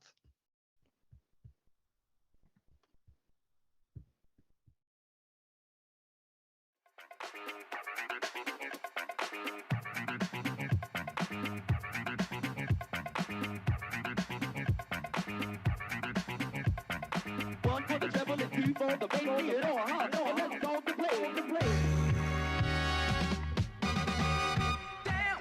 One for the treble and two for the bass. Get on, huh? No, let's go to play. Damn.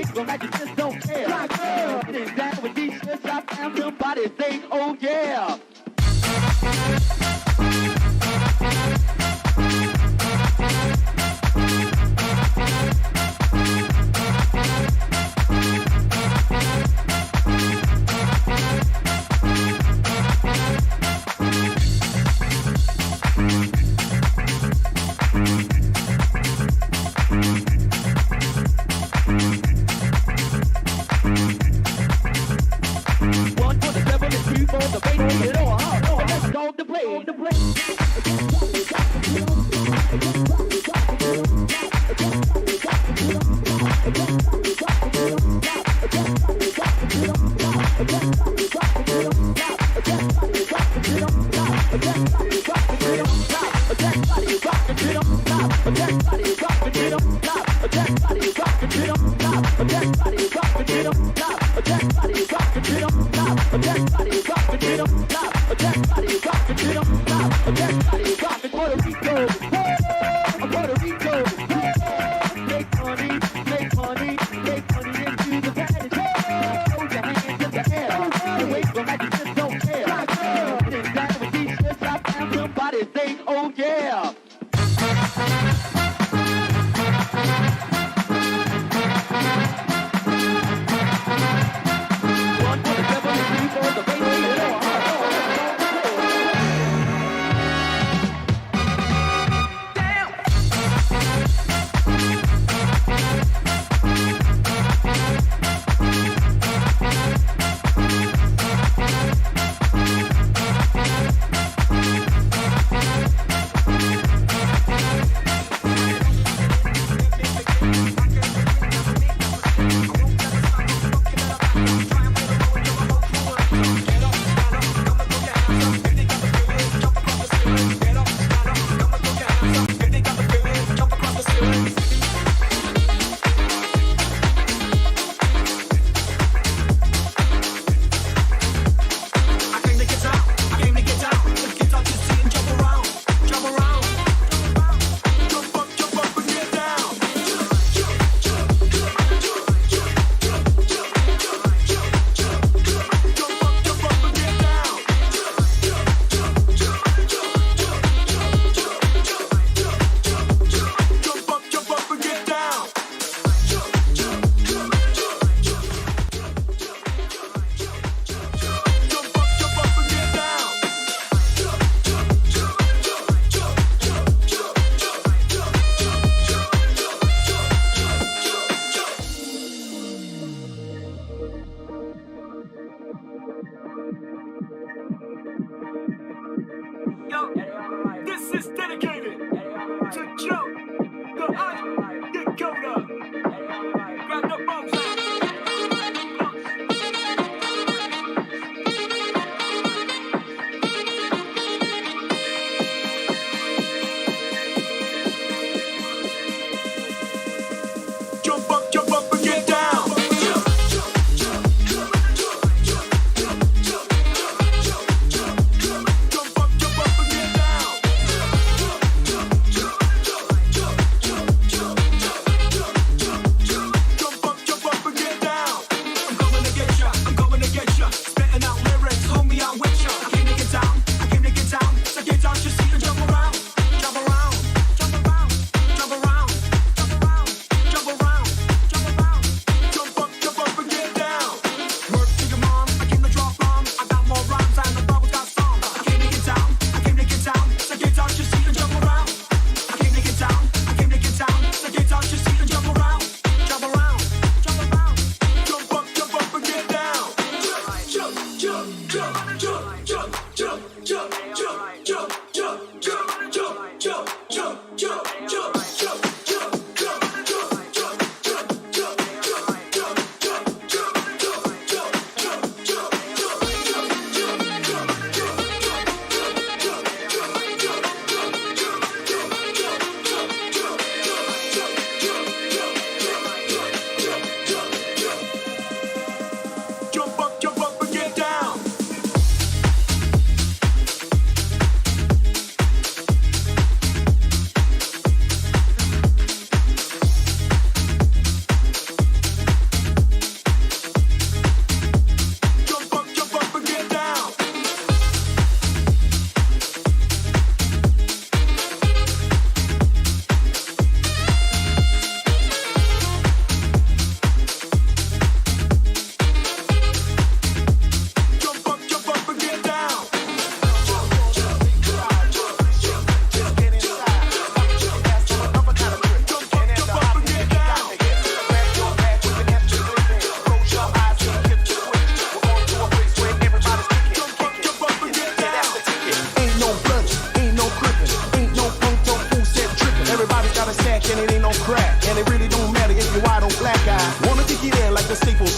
wake up like you just don't care. My girl, sitting down with these shirts, I found somebody say, oh yeah. One for the devil and two for the bass. It all hard. Oh, let's go to play. To play. Say, oh yeah. One for the devil and two for the bass. It all hard. Oh, let's go to play. Damn.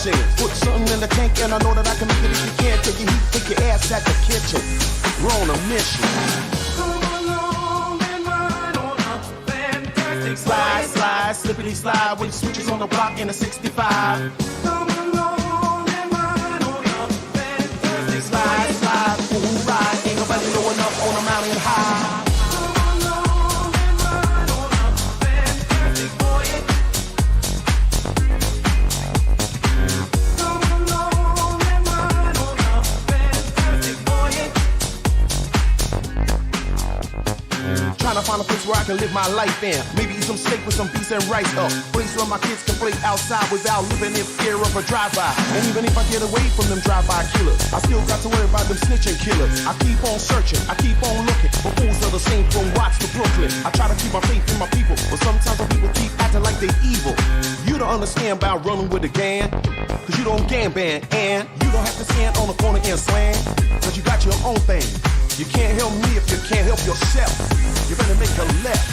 mission. Put something in the tank and I know that I can make it if you can't. Take your heat, take your ass at the kitchen. We're on a mission. Come along and ride on a fantastic Slide, slide, slippity slide with switches on the block in a 65. Come along and ride on a fantastic Slide, slide, full ride. Ain't nobody blowing up on a mountain high. Come along and ride on a fantastic voyage. Come along and ride on a fantastic voyage. Trying to find a place where I can live my life in. Maybe eat some steak with some beef and rice up. Place where my kids can play outside without living in fear of a drive-by. And even if I get away from them drive-by killers, I still got to worry about them snitching killers. I keep on searching, I keep on looking. But fools are the same from Watts to Brooklyn. I try to keep my faith in my people, but sometimes the people keep acting like they evil. You don't understand about running with a gang, cause you don't gang band. And you don't have to stand on the corner and slang, cause you got your own thing. You can't help me if you can't help yourself. You better make a left.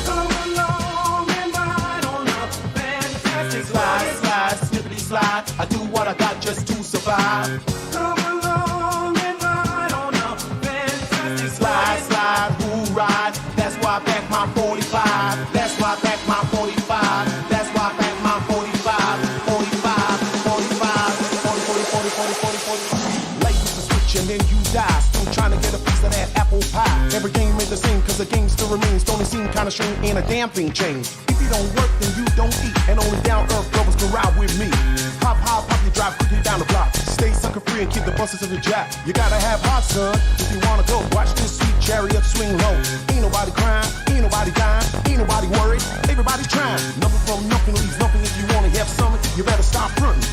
Come along and ride on a fantastic Slide, voyage. slide, snippity slide. I do what I got just to survive. Come along and ride on a fantastic Slide, voyage. slide, who ride? That's why I back my 45. That's why I back my 45. That's why I back my 45. 45, 45, 40, 40, 40, 40, 40, 40. Life is a switch and then you die. Still trying to get a piece of that apple pie. Every game ain't the same cause the game still remains. Don't it seem kinda strange? Ain't a damn thing changed. If you don't work, then you don't eat. And only down earth brothers can ride with me. Hop, hop, hop, you drive quickly down the block. Stay sucker free and keep the buses of the jack. You gotta have heart, son, if you wanna go. Watch this sweet chariot swing low. Ain't nobody crying, ain't nobody dying, ain't nobody worried. Everybody trying. Nothing from nothing leaves nothing. If you wanna have something, you better stop fronting.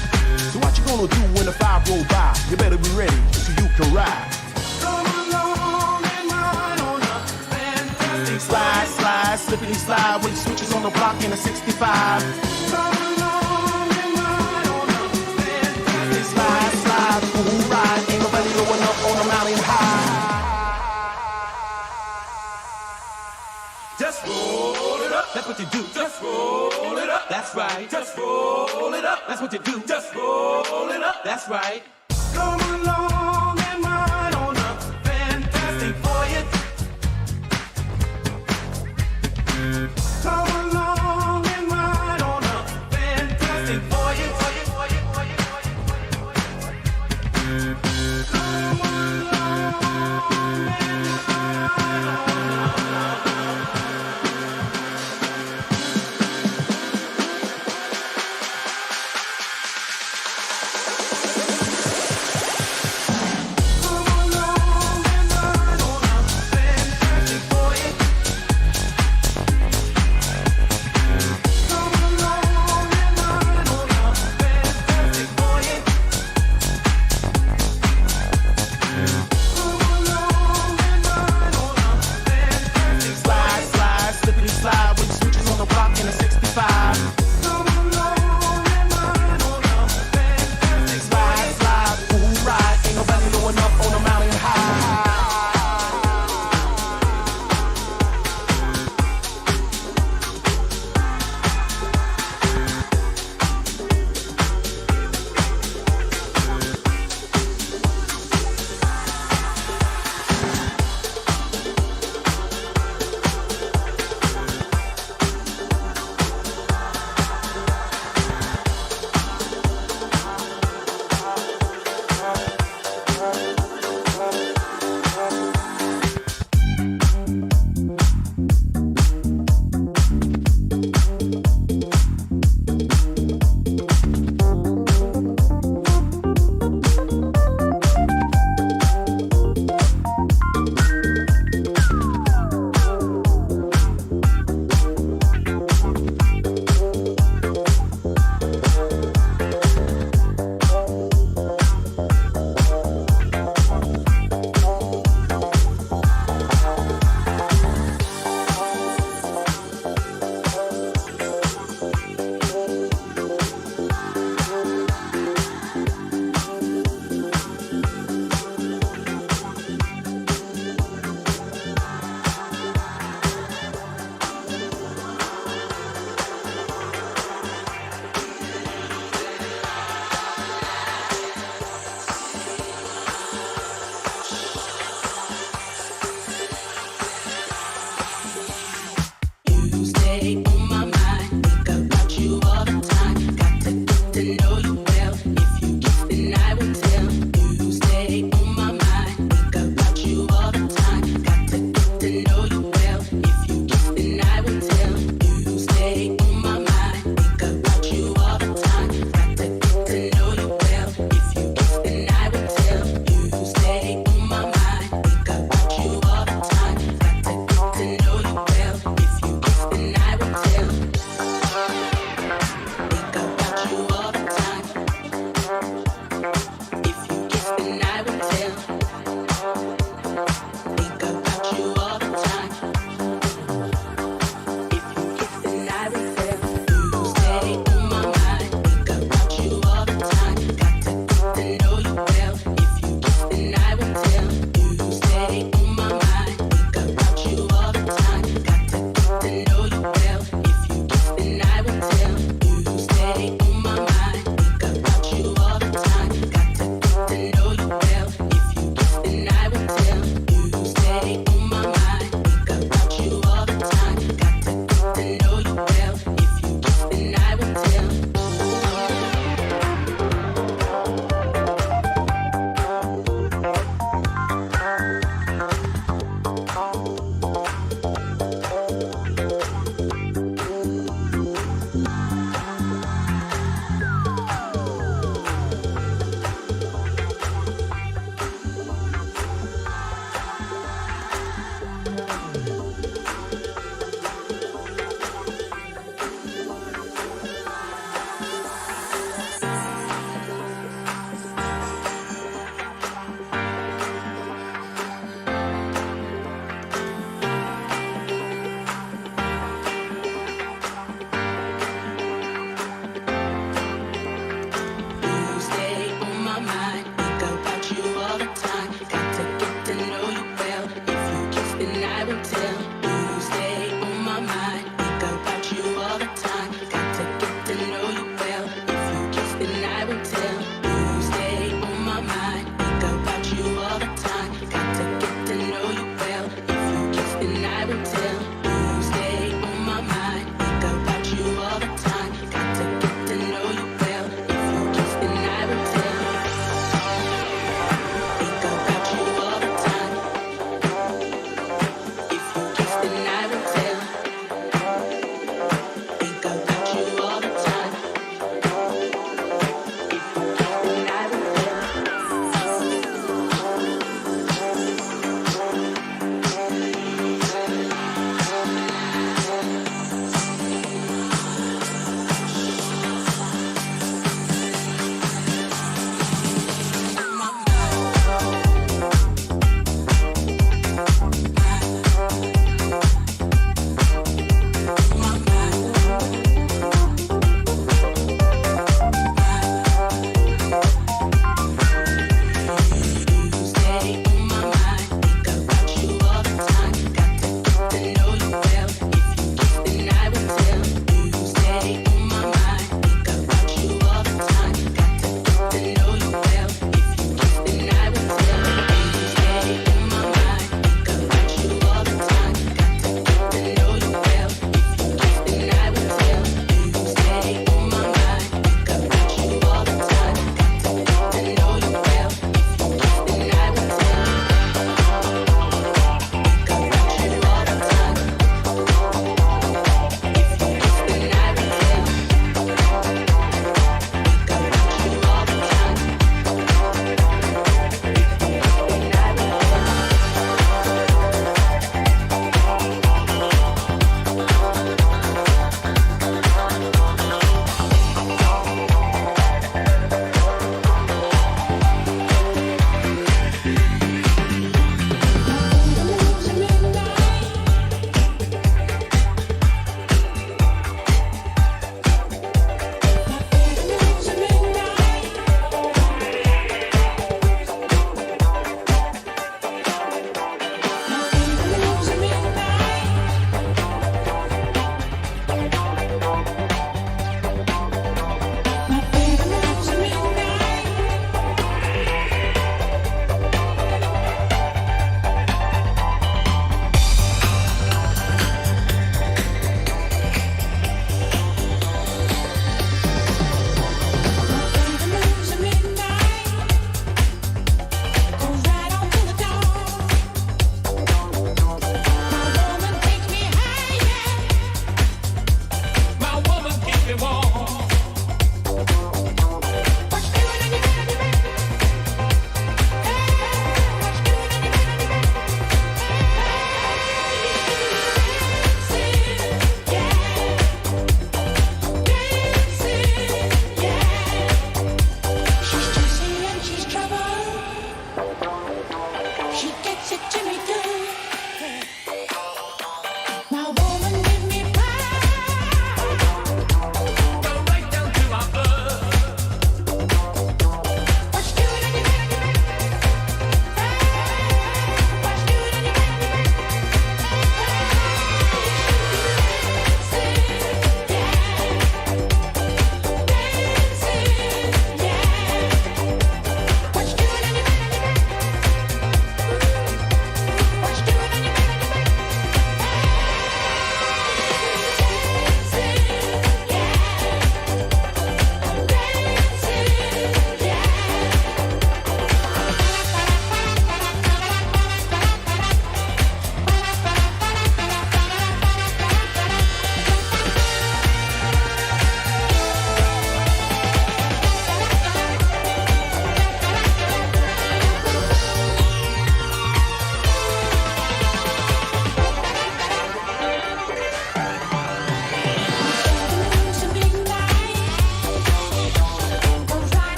So what you gonna do when the five roll by? You better be ready so you can ride. Come along and ride on a fantastic Slide, slide, slippity slide with switches on the block in a 65. Come along and ride on a fantastic Slide, slide, full ride. Ain't nobody going up on a mountain high. Just roll it up, that's what you do. Just roll it up, that's right. Just roll it up, that's what you do. Just roll it up, that's right. Come along and ride on a fantastic voyage. Come along and ride on a fantastic voyage. Come along and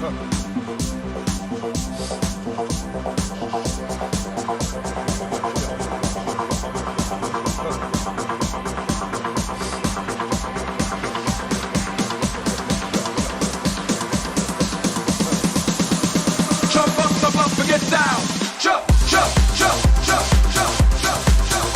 Jump up and get down. Jump, jump, jump, jump, jump, jump, jump, jump.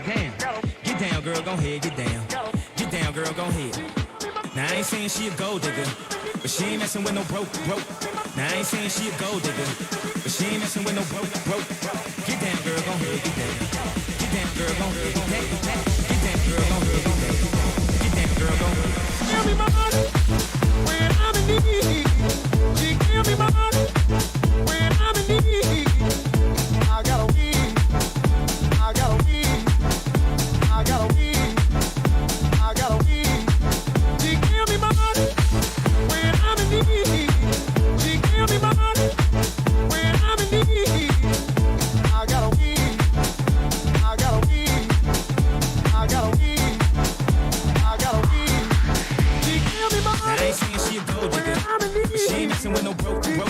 get down. Get down, girl, go ahead, get down. Get down, girl, go ahead. Now I ain't saying she a gold digger, but she ain't messing with no broke. Now I ain't saying she a gold digger, but she ain't messing with no broke. Get down, girl, go ahead, get down. Get down, girl, go ahead, get down. Get down, girl, go ahead, get down. Get down, girl, go ahead. Give me money when I'm in need. She give me money when I'm in need. I got a weed. I got a weed. I got a weed. I got a weed. She give me money when I'm in need. She give me money when I'm in need. I got a weed. I got a weed. I got a weed. I got a weed. She give me money. Now I ain't saying she a gold digger, but she ain't messing with no broke. Now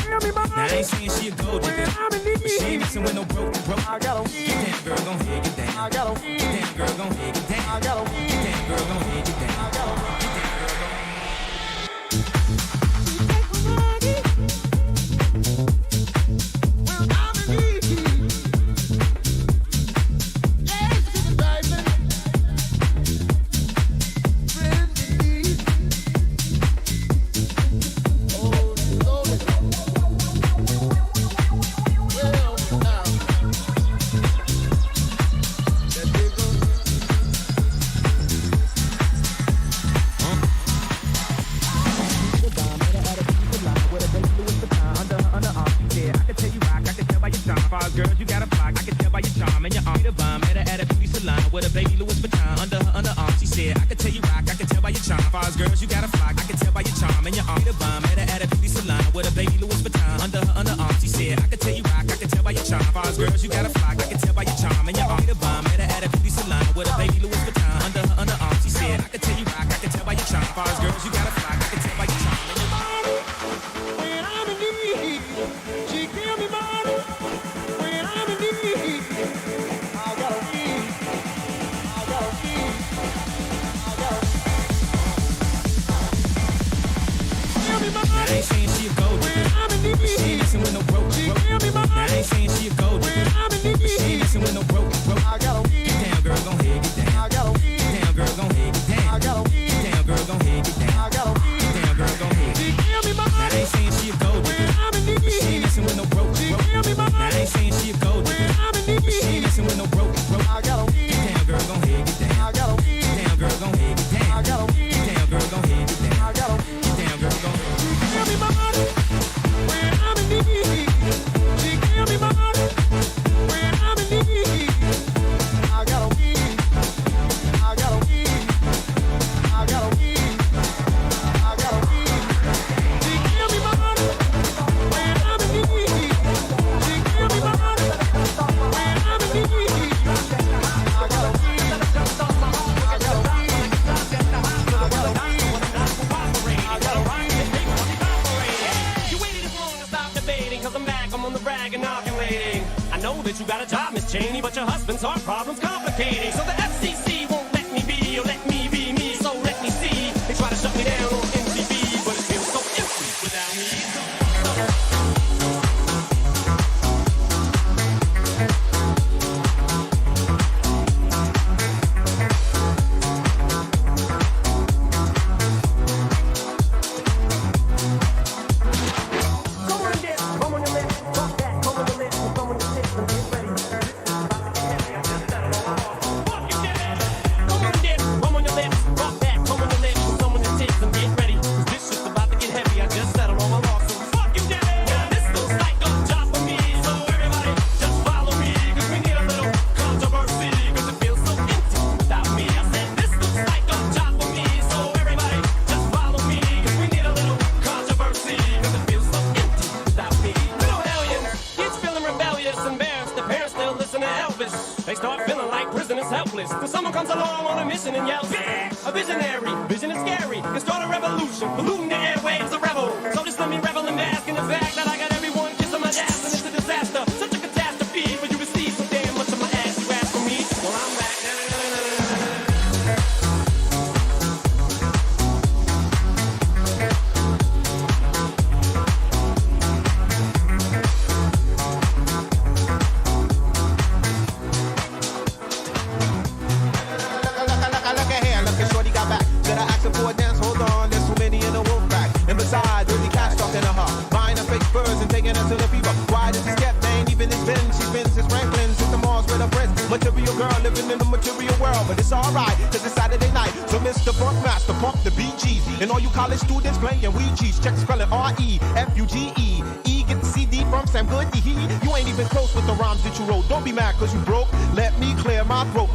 I ain't saying she a gold digger, but she ain't messing with no broke. I got a weed. Get down, girl, go ahead, get down. I got a weed. Get down, girl, go ahead, get down. I got a weed. Get down, girl, go ahead, get down. I got a weed. Get down, girl, go ahead. Well, I'm in need. Yes, baby. Friends in need. Oh, Lord. Well, now. That big old Girls, you got a flock. I can tell by your charm and your arm. The bomb met her at a beauty salon with a baby Louis Vuitton under her underarm. She said, I can tell you rock. I can tell by your charm. Fars girls, you got a flock. I can tell by your charm and your arm. The bomb met her at a beauty salon with a baby Louis Vuitton under her underarm. She said, I can tell you rock. I can tell by your charm. Fars girls, you got a flock. I can tell by your charm and your arm. The bomb met her at a beauty salon with a baby Louis Vuitton under her underarm. She said, I can tell you rock. I can tell by your charm. Fars girls, you got a flock. I can tell by your charm and your arm. when I'm in need. She give me money when I'm in need. I got a weed. I got a weed. I got a weed. Give me Now I money ain't saying she a gold digger, when I'm in but she ain't need. messing with no broke. She give me Now I money ain't saying she a gold digger, when I'm in but she ain't need. messing with no broke. I got a weed. Get down, girl, go ahead, get down. I got a weed. Get down, girl, go ahead, get down. I got a weed. Get down, girl, go ahead, get down. I got a weed. Get down, girl, go ahead. She give me Now I money ain't saying she a gold when digger, I'm in but she ain't need. messing with no broke. She Now give me I money ain't saying she a gold when digger, I'm in but she ain't need. messing with no broke. I got a weed. Get down, girl, go ahead, get down. I got a weed. Get down, girl, go ahead, get down. I got a weed. Get down, girl, go ahead, get down. I got a weed. Get down, girl, go ahead. She give me money when I'm in need. She give me money when I'm in need. I got a weed. I got a weed. I got a weed. I got a weed. She give me money when I'm in need. She give me money when I'm in need. I got a weed. I got a weed. I got a weed. I got a weed. You waited this long to stop debating, cause I'm back, I'm on the brag inoculating. I know that you got a job, Miss Cheney, but your husband's heart problem's complicating. So the FCC won't let me be, or let me be me, so let me see. They try to shut me down on MTV, but it feels so empty without me. Come on, dip, come on your lips, rock that, come on your lips, come on your tits, and get ready. Fuck you, Dad. Come on, dip, come on your lips, rock that, come on your lips, come on your tits, and get ready. 'Cause this shit's about to get heavy. I just settled all my lawsuits. Fuck you, Dad. Now this looks like a job for me, so everybody just follow me, 'cause we need a little controversy, 'cause it feels so empty without me. I said this looks like a job for me, so everybody just follow me, 'cause we need a little controversy, 'cause it feels so empty without me. Little hellion, kids feeling rebellious, embarrassed. The parents still listen to Elvis. They start feeling like prisoners helpless. Till someone comes along on a mission and yells, "Bitch!" A visionary, vision is scary. Can start a revolution, polluting the airwaves, a rebel. So just let me revel and bask in the fact that I got everyone kissing my ass, and it's a disaster. Such a catastrophe, but you receive so damn much of my ass you ask for me. Well, I'm back. living in the material world, but it's alright, cause it's Saturday night. So Mr. Funkmaster, pump the BGs. And all you college students playing Ouija's. Check the spelling R-E-F-U-G-E. Get the CD from Sam Goody. You ain't even close with the rhymes that you wrote. Don't be mad cause you broke. Let me clear my throat.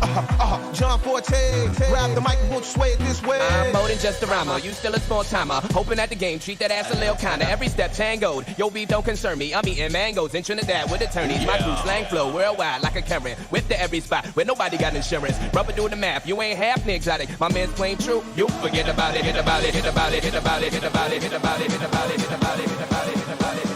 John Forte, grab the mic and won't you sway it this way. I'm more than just a rhymer. You still a small timer. Hoping at the game, treat that ass a little kinda. Every step tangoed. Yo, beef don't concern me. I'm eating mangoes in Trinidad with attorneys. My crew slang flow worldwide like a Karen. With the every spot where nobody got insurance. Rubber do the math. You ain't half the exotic. My man's plain true. You forget about it. Hit about it. Hit about it. Hit about it. Hit about it. Hit about it. Hit about it. Hit about it. Hit about it. Hit about it. Hit about it.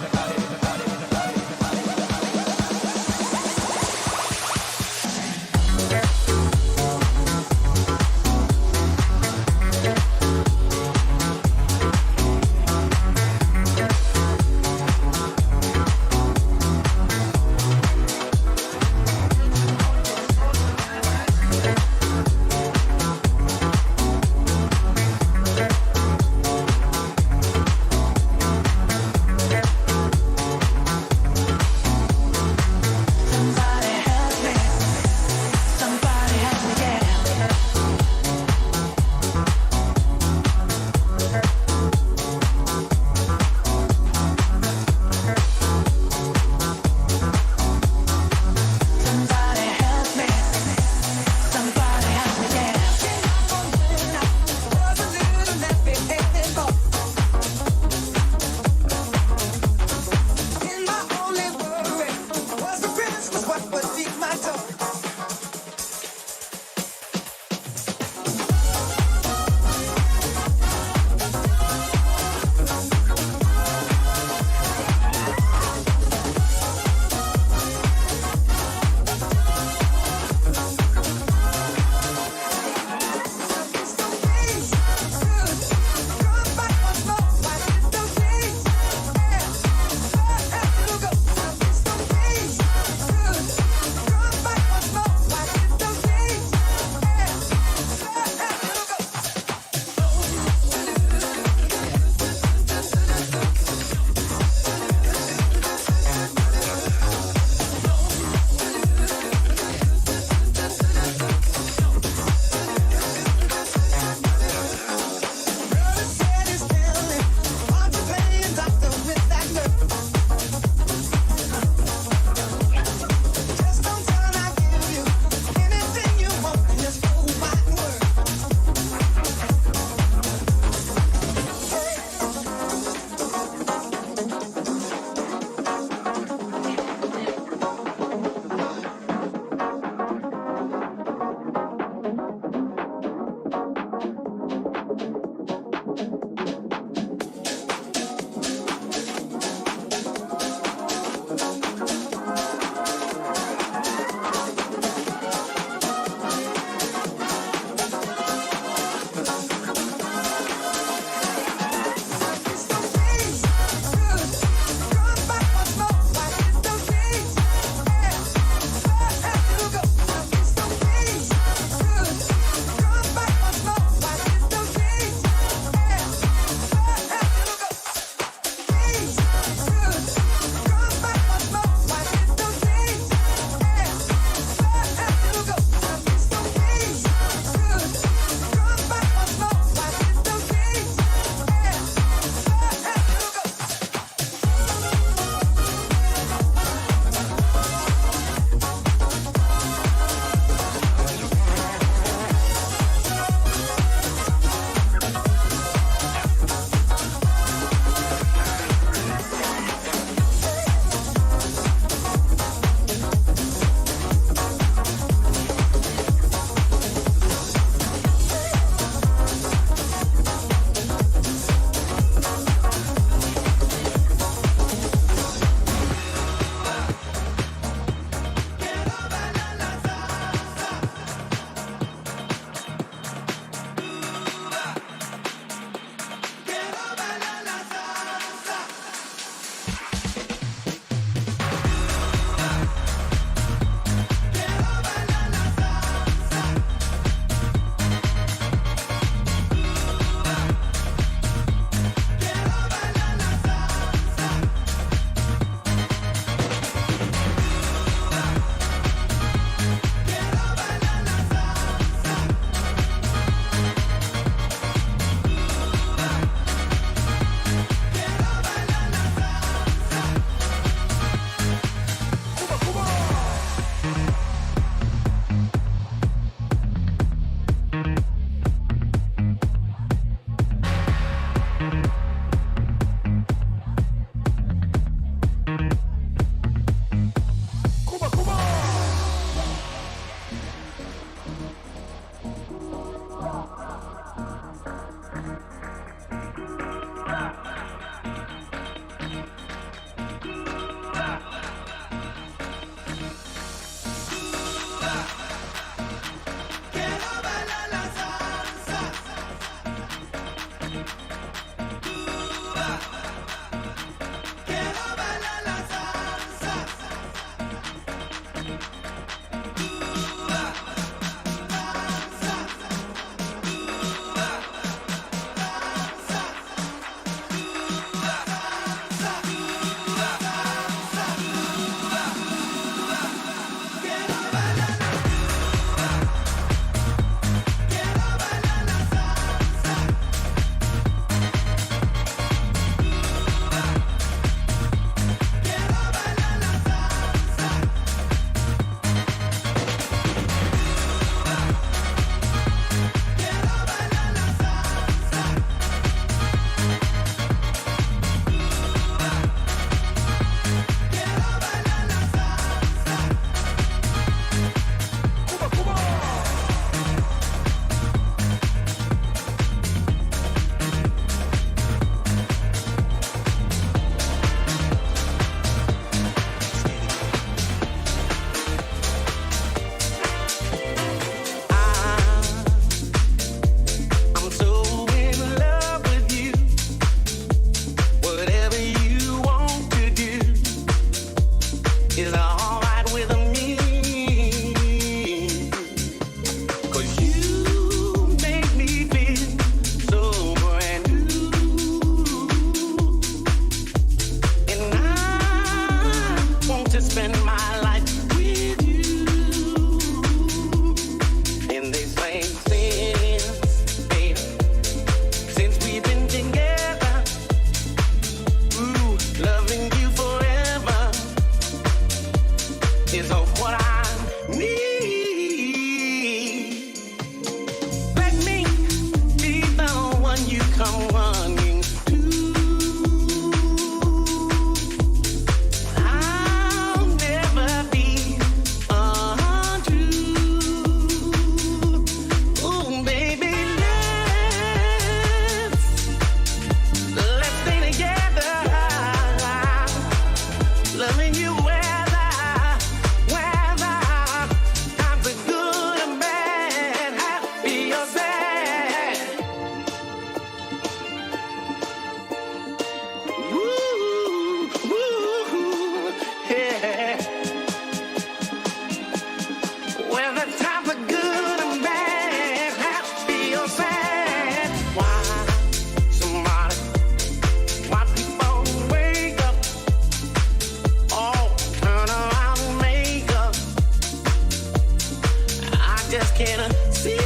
see.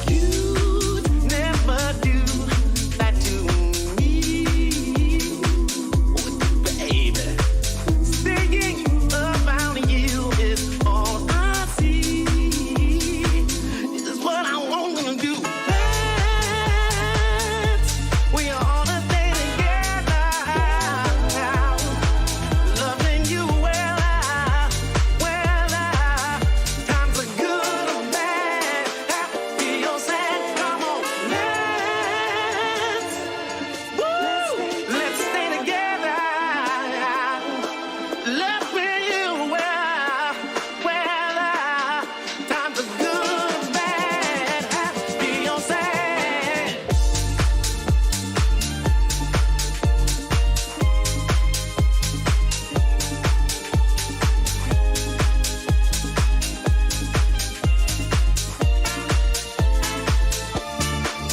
You never do that to me, baby. Thinking about you is all I see. This is what I want to do. We ought to stay together, loving you well. Times are good or bad, happy or sad. Come on, let's stay together. Loving you well. Times are good or bad, happy or sad.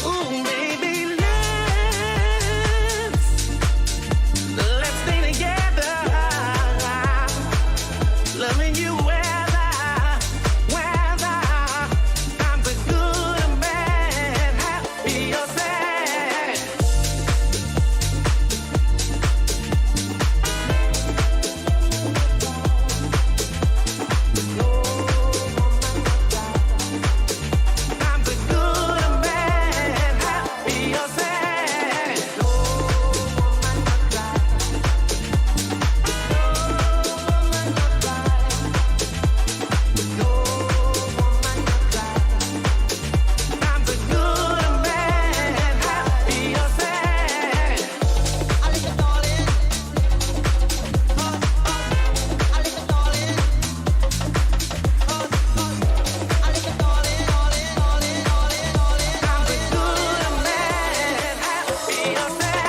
Ooh, baby, let's stay together. Loving you weather. Times are good and bad, happy or sad. Times are good and bad, happy or sad. Times are good and bad, happy or sad. Times are good and bad, happy or sad.